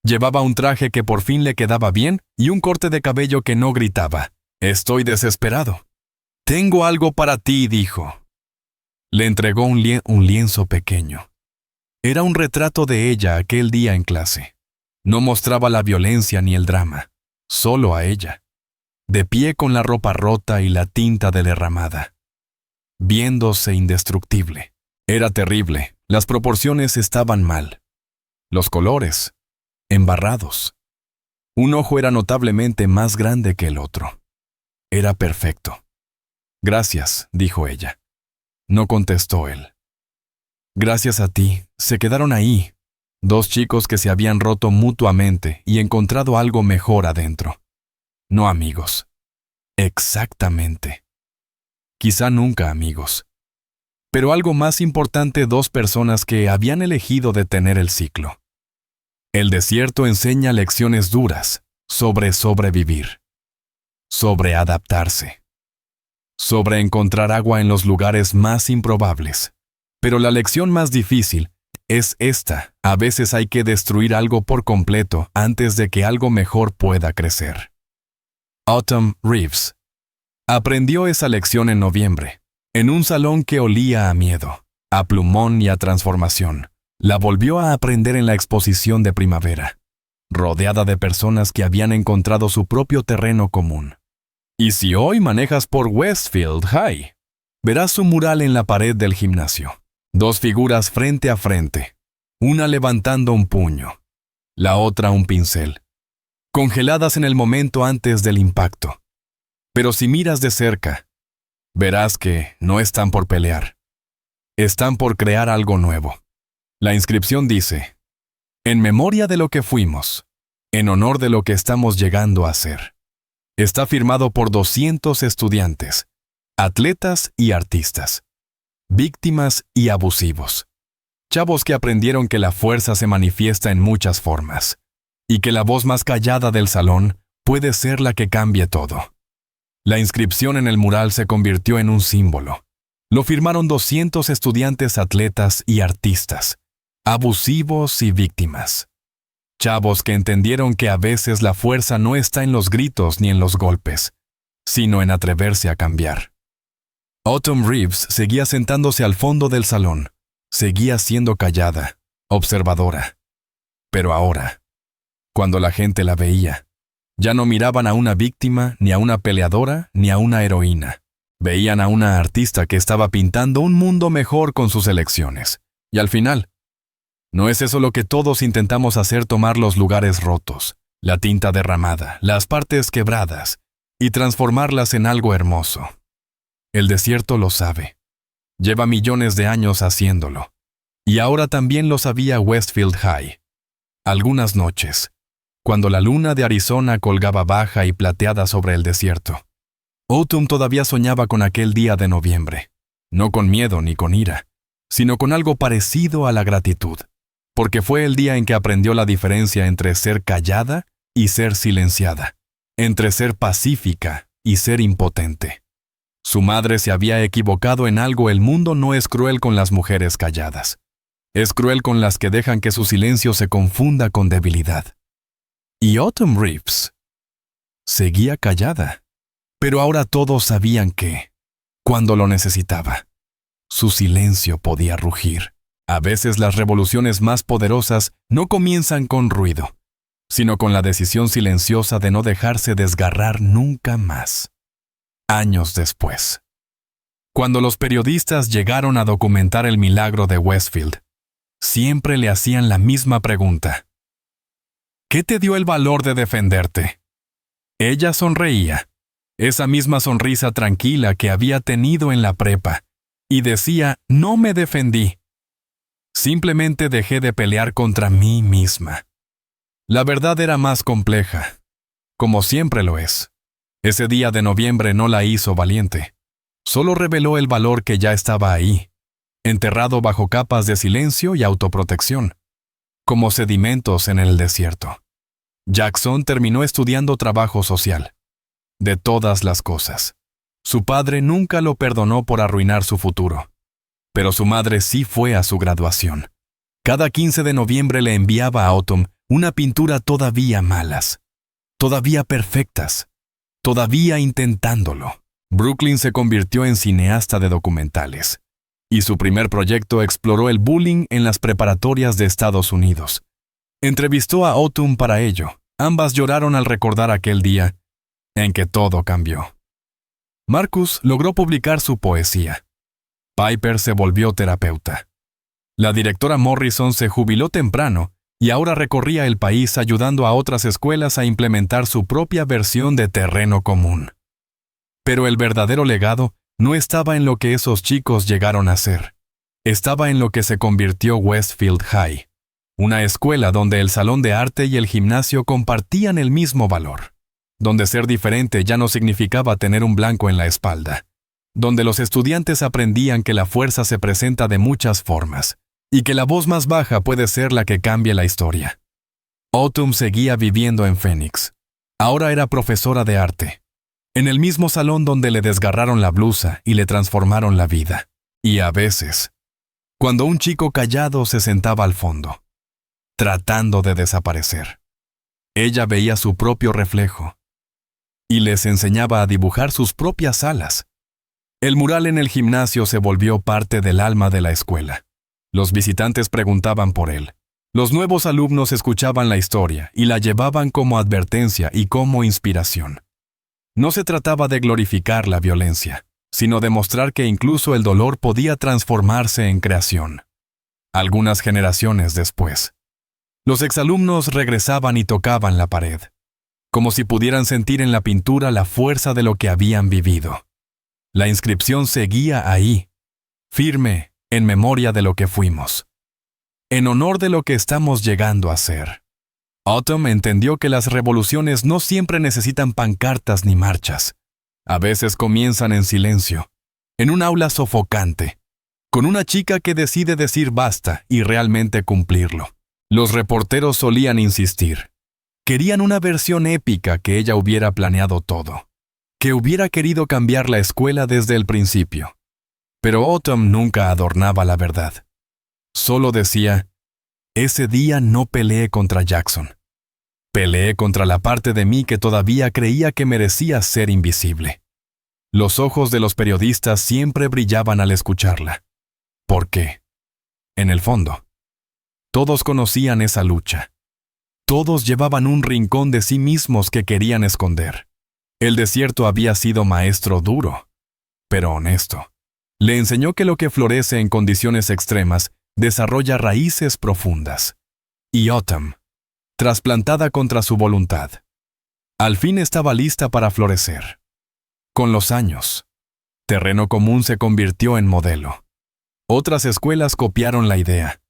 Speaker 1: Llevaba un traje que por fin le quedaba bien y un corte de cabello que no gritaba. «Estoy desesperado». «Tengo algo para ti», dijo. Le entregó un lienzo pequeño. Era un retrato de ella aquel día en clase. No mostraba la violencia ni el drama, solo a ella, de pie con la ropa rota y la tinta derramada, viéndose indestructible. Era terrible, las proporciones estaban mal. Los colores, embarrados. Un ojo era notablemente más grande que el otro. Era perfecto. Gracias, dijo ella. No contestó él. Gracias a ti, se quedaron ahí. Dos chicos que se habían roto mutuamente y encontrado algo mejor adentro. No amigos. Exactamente. Quizá nunca amigos. Pero algo más importante, dos personas que habían elegido detener el ciclo. El desierto enseña lecciones duras sobre sobrevivir, sobre adaptarse, sobre encontrar agua en los lugares más improbables. Pero la lección más difícil es esta: a veces hay que destruir algo por completo antes de que algo mejor pueda crecer. Autumn Reeves aprendió esa lección en noviembre, en un salón que olía a miedo, a plumón y a transformación. La volvió a aprender en la exposición de primavera, rodeada de personas que habían encontrado su propio terreno común. Y si hoy manejas por Westfield High, verás su mural en la pared del gimnasio. Dos figuras frente a frente, una levantando un puño, la otra un pincel, congeladas en el momento antes del impacto. Pero si miras de cerca, verás que no están por pelear, están por crear algo nuevo. La inscripción dice: en memoria de lo que fuimos, en honor de lo que estamos llegando a ser. Está firmado por 200 estudiantes, atletas y artistas, víctimas y abusivos. Chavos que aprendieron que la fuerza se manifiesta en muchas formas, y que la voz más callada del salón puede ser la que cambie todo. La inscripción en el mural se convirtió en un símbolo. Lo firmaron 200 estudiantes, atletas y artistas, abusivos y víctimas. Chavos que entendieron que a veces la fuerza no está en los gritos ni en los golpes, sino en atreverse a cambiar. Autumn Reeves seguía sentándose al fondo del salón, seguía siendo callada, observadora. Pero ahora, cuando la gente la veía, ya no miraban a una víctima, ni a una peleadora, ni a una heroína. Veían a una artista que estaba pintando un mundo mejor con sus elecciones. Y al final, ¿no es eso lo que todos intentamos hacer? Tomar los lugares rotos, la tinta derramada, las partes quebradas, y transformarlas en algo hermoso. El desierto lo sabe. Lleva millones de años haciéndolo. Y ahora también lo sabía Westfield High. Algunas noches, cuando la luna de Arizona colgaba baja y plateada sobre el desierto, Autumn todavía soñaba con aquel día de noviembre. No con miedo ni con ira, sino con algo parecido a la gratitud. Porque fue el día en que aprendió la diferencia entre ser callada y ser silenciada, entre ser pacífica y ser impotente. Su madre se había equivocado en algo. El mundo no es cruel con las mujeres calladas. Es cruel con las que dejan que su silencio se confunda con debilidad. Y Autumn Reeves seguía callada, pero ahora todos sabían que, cuando lo necesitaba, su silencio podía rugir. A veces las revoluciones más poderosas no comienzan con ruido, sino con la decisión silenciosa de no dejarse desgarrar nunca más. Años después, cuando los periodistas llegaron a documentar el milagro de Westfield, siempre le hacían la misma pregunta: ¿qué te dio el valor de defenderte? Ella sonreía, esa misma sonrisa tranquila que había tenido en la prepa, y decía: no me defendí. Simplemente dejé de pelear contra mí misma. La verdad era más compleja, como siempre lo es. Ese día de noviembre no la hizo valiente. Solo reveló el valor que ya estaba ahí, enterrado bajo capas de silencio y autoprotección, como sedimentos en el desierto. Jackson terminó estudiando trabajo social. De todas las cosas, su padre nunca lo perdonó por arruinar su futuro. Pero su madre sí fue a su graduación. Cada 15 de noviembre le enviaba a Autumn una pintura todavía malas, todavía perfectas, todavía intentándolo. Brooklyn se convirtió en cineasta de documentales, y su primer proyecto exploró el bullying en las preparatorias de Estados Unidos. Entrevistó a Autumn para ello. Ambas lloraron al recordar aquel día en que todo cambió. Marcus logró publicar su poesía. Piper se volvió terapeuta. La directora Morrison se jubiló temprano y ahora recorría el país ayudando a otras escuelas a implementar su propia versión de terreno común. Pero el verdadero legado no estaba en lo que esos chicos llegaron a ser. Estaba en lo que se convirtió Westfield High, una escuela donde el salón de arte y el gimnasio compartían el mismo valor, donde ser diferente ya no significaba tener un blanco en la espalda, donde los estudiantes aprendían que la fuerza se presenta de muchas formas y que la voz más baja puede ser la que cambie la historia. Autumn seguía viviendo en Phoenix. Ahora era profesora de arte, en el mismo salón donde le desgarraron la blusa y le transformaron la vida. Y a veces, cuando un chico callado se sentaba al fondo, tratando de desaparecer, ella veía su propio reflejo y les enseñaba a dibujar sus propias alas. El mural en el gimnasio se volvió parte del alma de la escuela. Los visitantes preguntaban por él. Los nuevos alumnos escuchaban la historia y la llevaban como advertencia y como inspiración. No se trataba de glorificar la violencia, sino de mostrar que incluso el dolor podía transformarse en creación. Algunas generaciones después, los exalumnos regresaban y tocaban la pared, como si pudieran sentir en la pintura la fuerza de lo que habían vivido. La inscripción seguía ahí, firme, en memoria de lo que fuimos, en honor de lo que estamos llegando a ser. Autumn entendió que las revoluciones no siempre necesitan pancartas ni marchas. A veces comienzan en silencio, en un aula sofocante, con una chica que decide decir basta y realmente cumplirlo. Los reporteros solían insistir. Querían una versión épica que ella hubiera planeado todo, que hubiera querido cambiar la escuela desde el principio. Pero Autumn nunca adornaba la verdad. Solo decía, ese día no peleé contra Jackson. Peleé contra la parte de mí que todavía creía que merecía ser invisible. Los ojos de los periodistas siempre brillaban al escucharla. ¿Por qué? En el fondo, todos conocían esa lucha. Todos llevaban un rincón de sí mismos que querían esconder. El desierto había sido maestro duro, pero honesto. Le enseñó que lo que florece en condiciones extremas desarrolla raíces profundas. Y Autumn, trasplantada contra su voluntad, al fin estaba lista para florecer. Con los años, Terreno Común se convirtió en modelo. Otras escuelas copiaron la idea.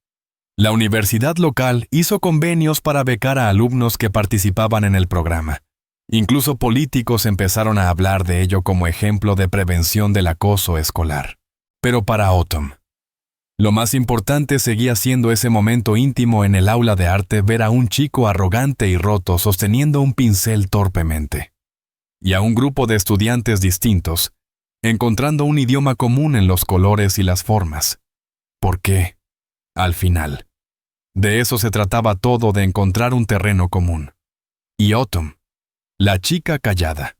Speaker 1: La universidad local hizo convenios para becar a alumnos que participaban en el programa. Incluso políticos empezaron a hablar de ello como ejemplo de prevención del acoso escolar. Pero para Autumn, lo más importante seguía siendo ese momento íntimo en el aula de arte, ver a un chico arrogante y roto sosteniendo un pincel torpemente, y a un grupo de estudiantes distintos, encontrando un idioma común en los colores y las formas. Porque, al final, de eso se trataba todo, de encontrar un terreno común. Y Autumn, la chica callada,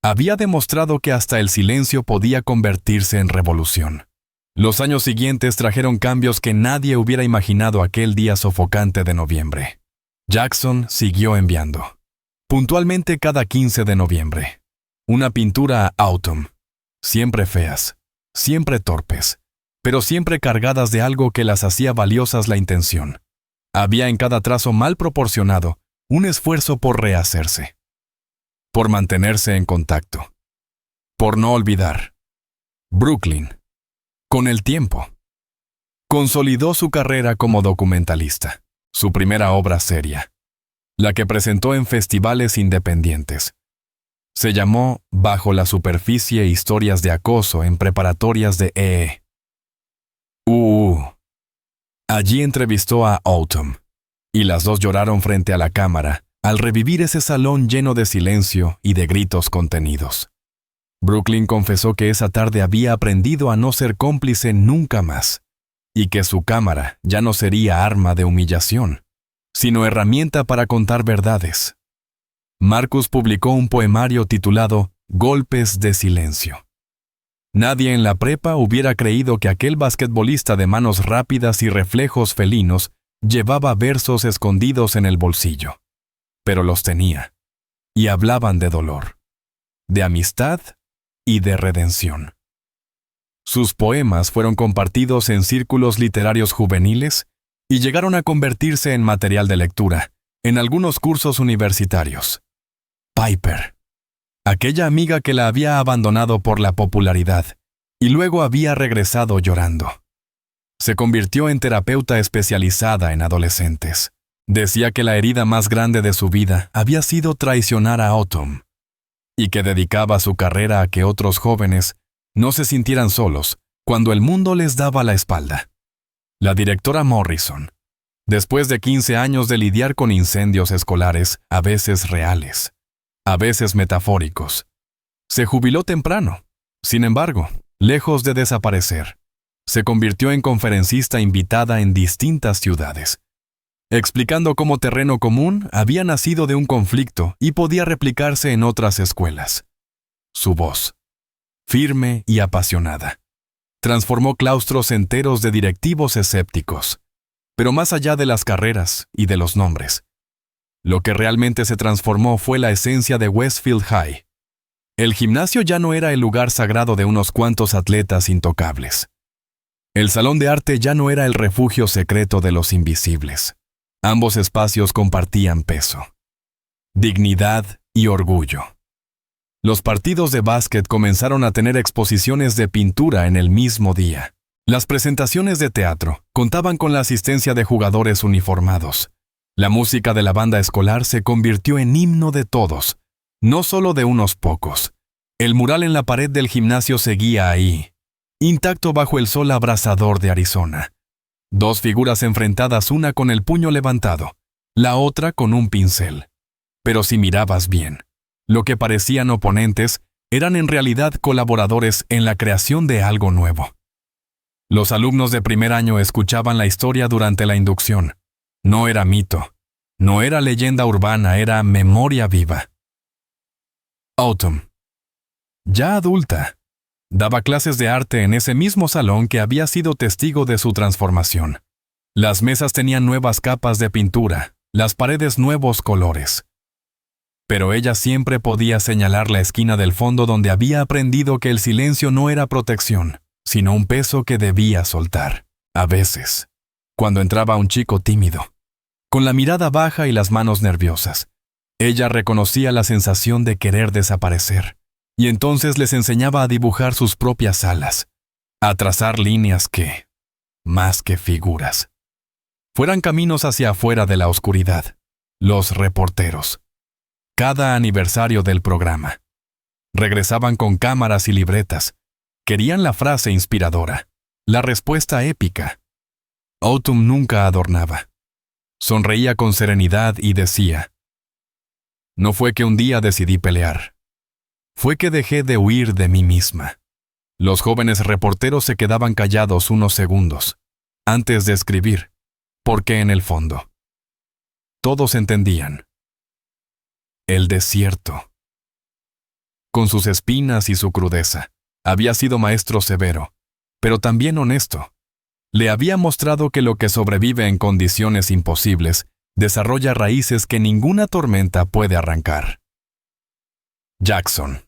Speaker 1: había demostrado que hasta el silencio podía convertirse en revolución. Los años siguientes trajeron cambios que nadie hubiera imaginado aquel día sofocante de noviembre. Jackson siguió enviando, puntualmente cada 15 de noviembre, una pintura a Autumn, siempre feas, siempre torpes, pero siempre cargadas de algo que las hacía valiosas la intención. Había en cada trazo mal proporcionado un esfuerzo por rehacerse, por mantenerse en contacto, por no olvidar. Brooklyn, con el tiempo, consolidó su carrera como documentalista, su primera obra seria, la que presentó en festivales independientes. Se llamó Bajo la superficie, historias de acoso en preparatorias de Allí entrevistó a Autumn, y las dos lloraron frente a la cámara al revivir ese salón lleno de silencio y de gritos contenidos. Brooklyn confesó que esa tarde había aprendido a no ser cómplice nunca más, y que su cámara ya no sería arma de humillación, sino herramienta para contar verdades. Marcus publicó un poemario titulado Golpes de silencio. Nadie en la prepa hubiera creído que aquel basquetbolista de manos rápidas y reflejos felinos llevaba versos escondidos en el bolsillo. Pero los tenía, y hablaban de dolor, de amistad y de redención. Sus poemas fueron compartidos en círculos literarios juveniles y llegaron a convertirse en material de lectura en algunos cursos universitarios. Piper, aquella amiga que la había abandonado por la popularidad y luego había regresado llorando. Se convirtió en terapeuta especializada en adolescentes. Decía que la herida más grande de su vida había sido traicionar a Autumn, y que dedicaba su carrera a que otros jóvenes no se sintieran solos cuando el mundo les daba la espalda. La directora Morrison, después de 15 años de lidiar con incendios escolares, a veces reales, a veces metafóricos, se jubiló temprano. Sin embargo, lejos de desaparecer, se convirtió en conferencista invitada en distintas ciudades, explicando cómo Terreno Común había nacido de un conflicto y podía replicarse en otras escuelas. Su voz, firme y apasionada, transformó claustros enteros de directivos escépticos. Pero más allá de las carreras y de los nombres, lo que realmente se transformó fue la esencia de Westfield High. El gimnasio ya no era el lugar sagrado de unos cuantos atletas intocables. El salón de arte ya no era el refugio secreto de los invisibles. Ambos espacios compartían peso, dignidad y orgullo. Los partidos de básquet comenzaron a tener exposiciones de pintura en el mismo día. Las presentaciones de teatro contaban con la asistencia de jugadores uniformados. La música de la banda escolar se convirtió en himno de todos, no solo de unos pocos. El mural en la pared del gimnasio seguía ahí, intacto bajo el sol abrasador de Arizona. Dos figuras enfrentadas, una con el puño levantado, la otra con un pincel. Pero si mirabas bien, lo que parecían oponentes eran en realidad colaboradores en la creación de algo nuevo. Los alumnos de primer año escuchaban la historia durante la inducción. No era mito, no era leyenda urbana, era memoria viva. Autumn, ya adulta, daba clases de arte en ese mismo salón que había sido testigo de su transformación. Las mesas tenían nuevas capas de pintura, las paredes nuevos colores. Pero ella siempre podía señalar la esquina del fondo donde había aprendido que el silencio no era protección, sino un peso que debía soltar. A veces, cuando entraba un chico tímido, con la mirada baja y las manos nerviosas, ella reconocía la sensación de querer desaparecer, y entonces les enseñaba a dibujar sus propias alas, a trazar líneas que, más que figuras, fueran caminos hacia afuera de la oscuridad. Los reporteros, cada aniversario del programa, regresaban con cámaras y libretas. Querían la frase inspiradora, la respuesta épica. Autumn nunca adornaba. Sonreía con serenidad y decía: no fue que un día decidí pelear. Fue que dejé de huir de mí misma. Los jóvenes reporteros se quedaban callados unos segundos, antes de escribir, porque en el fondo, todos entendían. El desierto, con sus espinas y su crudeza, había sido maestro severo, pero también honesto. Le había mostrado que lo que sobrevive en condiciones imposibles desarrolla raíces que ninguna tormenta puede arrancar. Jackson.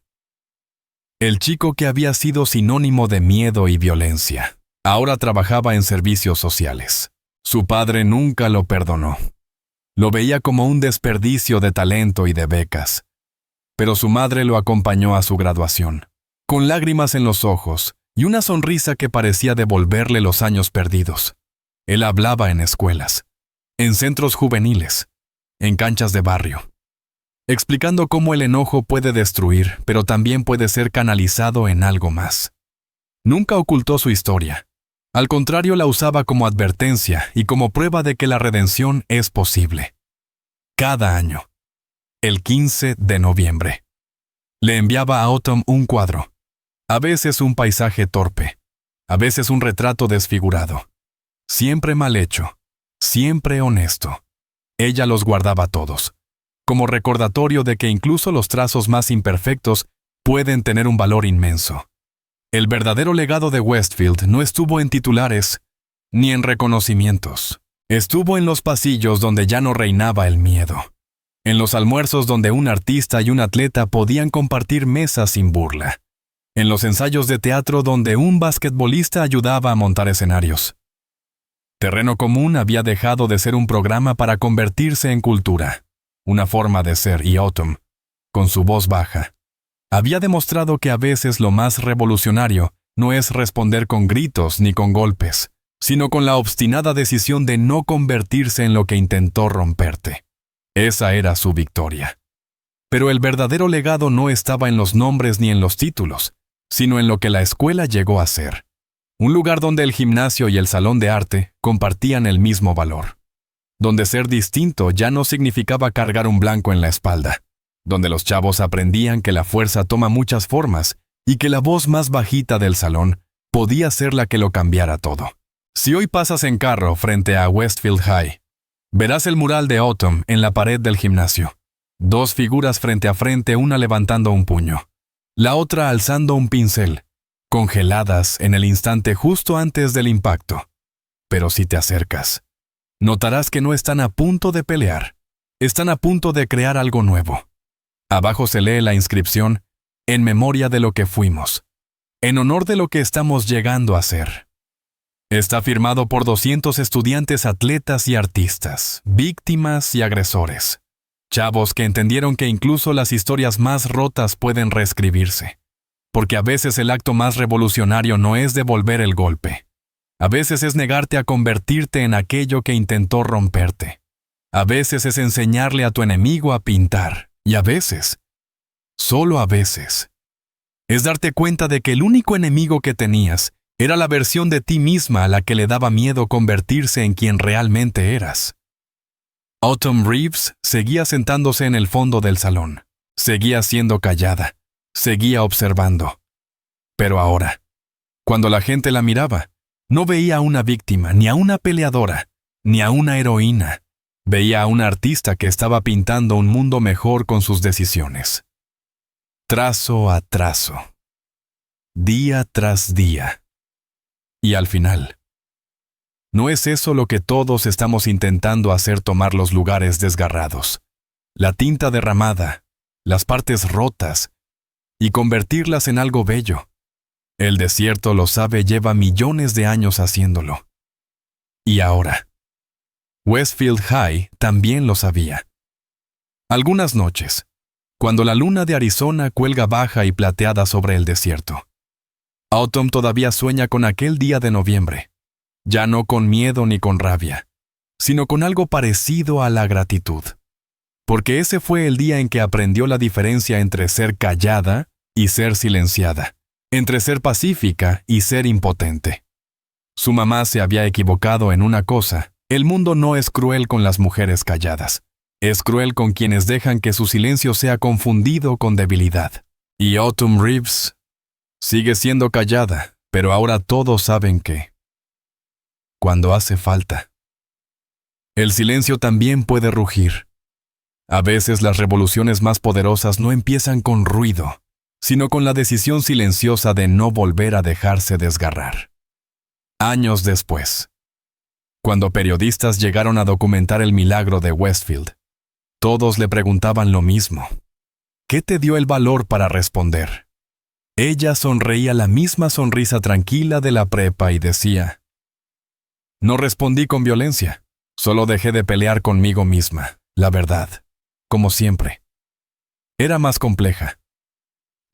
Speaker 1: El chico que había sido sinónimo de miedo y violencia, ahora trabajaba en servicios sociales. Su padre nunca lo perdonó. Lo veía como un desperdicio de talento y de becas. Pero su madre lo acompañó a su graduación, con lágrimas en los ojos y una sonrisa que parecía devolverle los años perdidos. Él hablaba en escuelas, en centros juveniles, en canchas de barrio, explicando cómo el enojo puede destruir, pero también puede ser canalizado en algo más. Nunca ocultó su historia. Al contrario, la usaba como advertencia y como prueba de que la redención es posible. Cada año, el 15 de noviembre, le enviaba a Autumn un cuadro, a veces un paisaje torpe, a veces un retrato desfigurado. Siempre mal hecho, siempre honesto. Ella los guardaba todos, como recordatorio de que incluso los trazos más imperfectos pueden tener un valor inmenso. El verdadero legado de Westfield no estuvo en titulares ni en reconocimientos. Estuvo en los pasillos donde ya no reinaba el miedo, en los almuerzos donde un artista y un atleta podían compartir mesas sin burla, en los ensayos de teatro donde un basquetbolista ayudaba a montar escenarios. Terreno Común había dejado de ser un programa para convertirse en cultura, una forma de ser, y Autumn, con su voz baja, había demostrado que a veces lo más revolucionario no es responder con gritos ni con golpes, sino con la obstinada decisión de no convertirse en lo que intentó romperte. Esa era su victoria. Pero el verdadero legado no estaba en los nombres ni en los títulos, sino en lo que la escuela llegó a ser. Un lugar donde el gimnasio y el salón de arte compartían el mismo valor. Donde ser distinto ya no significaba cargar un blanco en la espalda. Donde los chavos aprendían que la fuerza toma muchas formas y que la voz más bajita del salón podía ser la que lo cambiara todo. Si hoy pasas en carro frente a Westfield High, verás el mural de Autumn en la pared del gimnasio. 2 figuras frente a frente, una levantando un puño, la otra alzando un pincel, congeladas en el instante justo antes del impacto. Pero si te acercas, notarás que no están a punto de pelear, están a punto de crear algo nuevo. Abajo se lee la inscripción, en memoria de lo que fuimos, en honor de lo que estamos llegando a ser. Está firmado por 200 estudiantes, atletas y artistas, víctimas y agresores. Chavos que entendieron que incluso las historias más rotas pueden reescribirse. Porque a veces el acto más revolucionario no es devolver el golpe. A veces es negarte a convertirte en aquello que intentó romperte. A veces es enseñarle a tu enemigo a pintar. Y a veces, solo a veces, es darte cuenta de que el único enemigo que tenías era la versión de ti misma a la que le daba miedo convertirse en quien realmente eras. Autumn Reeves seguía sentándose en el fondo del salón. Seguía siendo callada. Seguía observando. Pero ahora, cuando la gente la miraba, no veía a una víctima, ni a una peleadora, ni a una heroína. Veía a una artista que estaba pintando un mundo mejor con sus decisiones. Trazo a trazo. Día tras día. Y al final, ¿no es eso lo que todos estamos intentando hacer, tomar los lugares desgarrados, la tinta derramada, las partes rotas, y convertirlas en algo bello? El desierto, lo sabe, lleva millones de años haciéndolo. Y ahora, Westfield High también lo sabía. Algunas noches, cuando la luna de Arizona cuelga baja y plateada sobre el desierto, Autumn todavía sueña con aquel día de noviembre, ya no con miedo ni con rabia, sino con algo parecido a la gratitud. Porque ese fue el día en que aprendió la diferencia entre ser callada y ser silenciada, entre ser pacífica y ser impotente. Su mamá se había equivocado en una cosa: el mundo no es cruel con las mujeres calladas, es cruel con quienes dejan que su silencio sea confundido con debilidad. Y Autumn Reeves sigue siendo callada, pero ahora todos saben que, cuando hace falta, el silencio también puede rugir. A veces las revoluciones más poderosas no empiezan con ruido, sino con la decisión silenciosa de no volver a dejarse desgarrar. Años después, cuando periodistas llegaron a documentar el milagro de Westfield, todos le preguntaban lo mismo. ¿Qué te dio el valor para responder? Ella sonreía la misma sonrisa tranquila de la prepa y decía: no respondí con violencia, solo dejé de pelear conmigo misma, la verdad, como siempre. Era más compleja.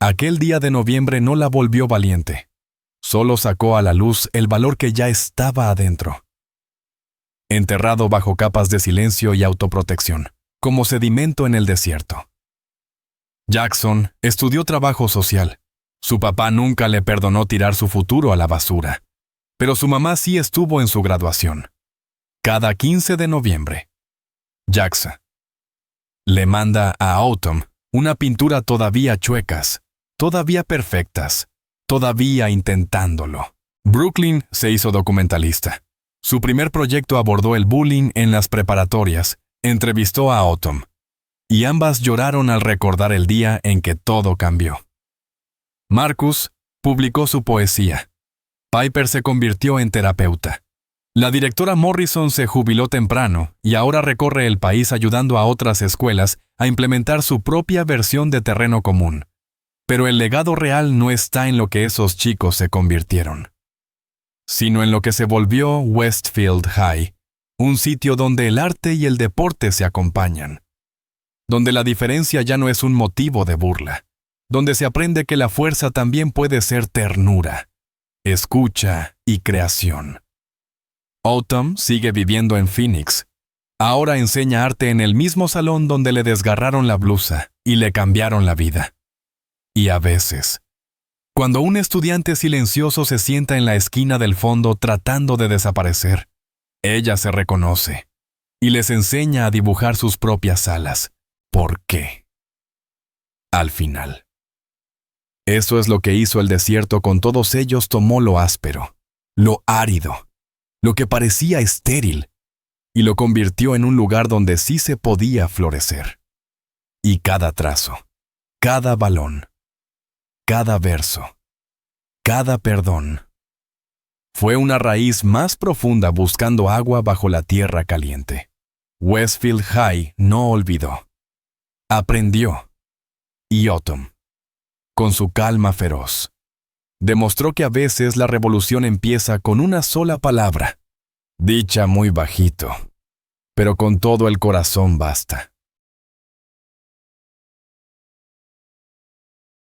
Speaker 1: Aquel día de noviembre no la volvió valiente, solo sacó a la luz el valor que ya estaba adentro, enterrado bajo capas de silencio y autoprotección, como sedimento en el desierto. Jackson estudió trabajo social. Su papá nunca le perdonó tirar su futuro a la basura, pero su mamá sí estuvo en su graduación. Cada 15 de noviembre, Jackson le manda a Autumn una pintura todavía chuecas, todavía perfectas, todavía intentándolo. Brooklyn se hizo documentalista. Su primer proyecto abordó el bullying en las preparatorias. Entrevistó a Autumn, y ambas lloraron al recordar el día en que todo cambió. Marcus publicó su poesía. Piper se convirtió en terapeuta. La directora Morrison se jubiló temprano y ahora recorre el país ayudando a otras escuelas a implementar su propia versión de terreno común. Pero el legado real no está en lo que esos chicos se convirtieron, sino en lo que se volvió Westfield High, un sitio donde el arte y el deporte se acompañan, donde la diferencia ya no es un motivo de burla, donde se aprende que la fuerza también puede ser ternura, escucha y creación. Autumn sigue viviendo en Phoenix. Ahora enseña arte en el mismo salón donde le desgarraron la blusa y le cambiaron la vida. Y a veces, cuando un estudiante silencioso se sienta en la esquina del fondo tratando de desaparecer, ella se reconoce y les enseña a dibujar sus propias alas. ¿Por qué? Al final. Eso es lo que hizo el desierto con todos ellos. Tomó lo áspero, lo árido, lo que parecía estéril, y lo convirtió en un lugar donde sí se podía florecer. Y cada trazo, cada balón, cada verso, cada perdón, fue una raíz más profunda buscando agua bajo la tierra caliente. Westfield High no olvidó. Aprendió. Y Autumn, con su calma feroz, demostró que a veces la revolución empieza con una sola palabra, dicha muy bajito, pero con todo el corazón basta.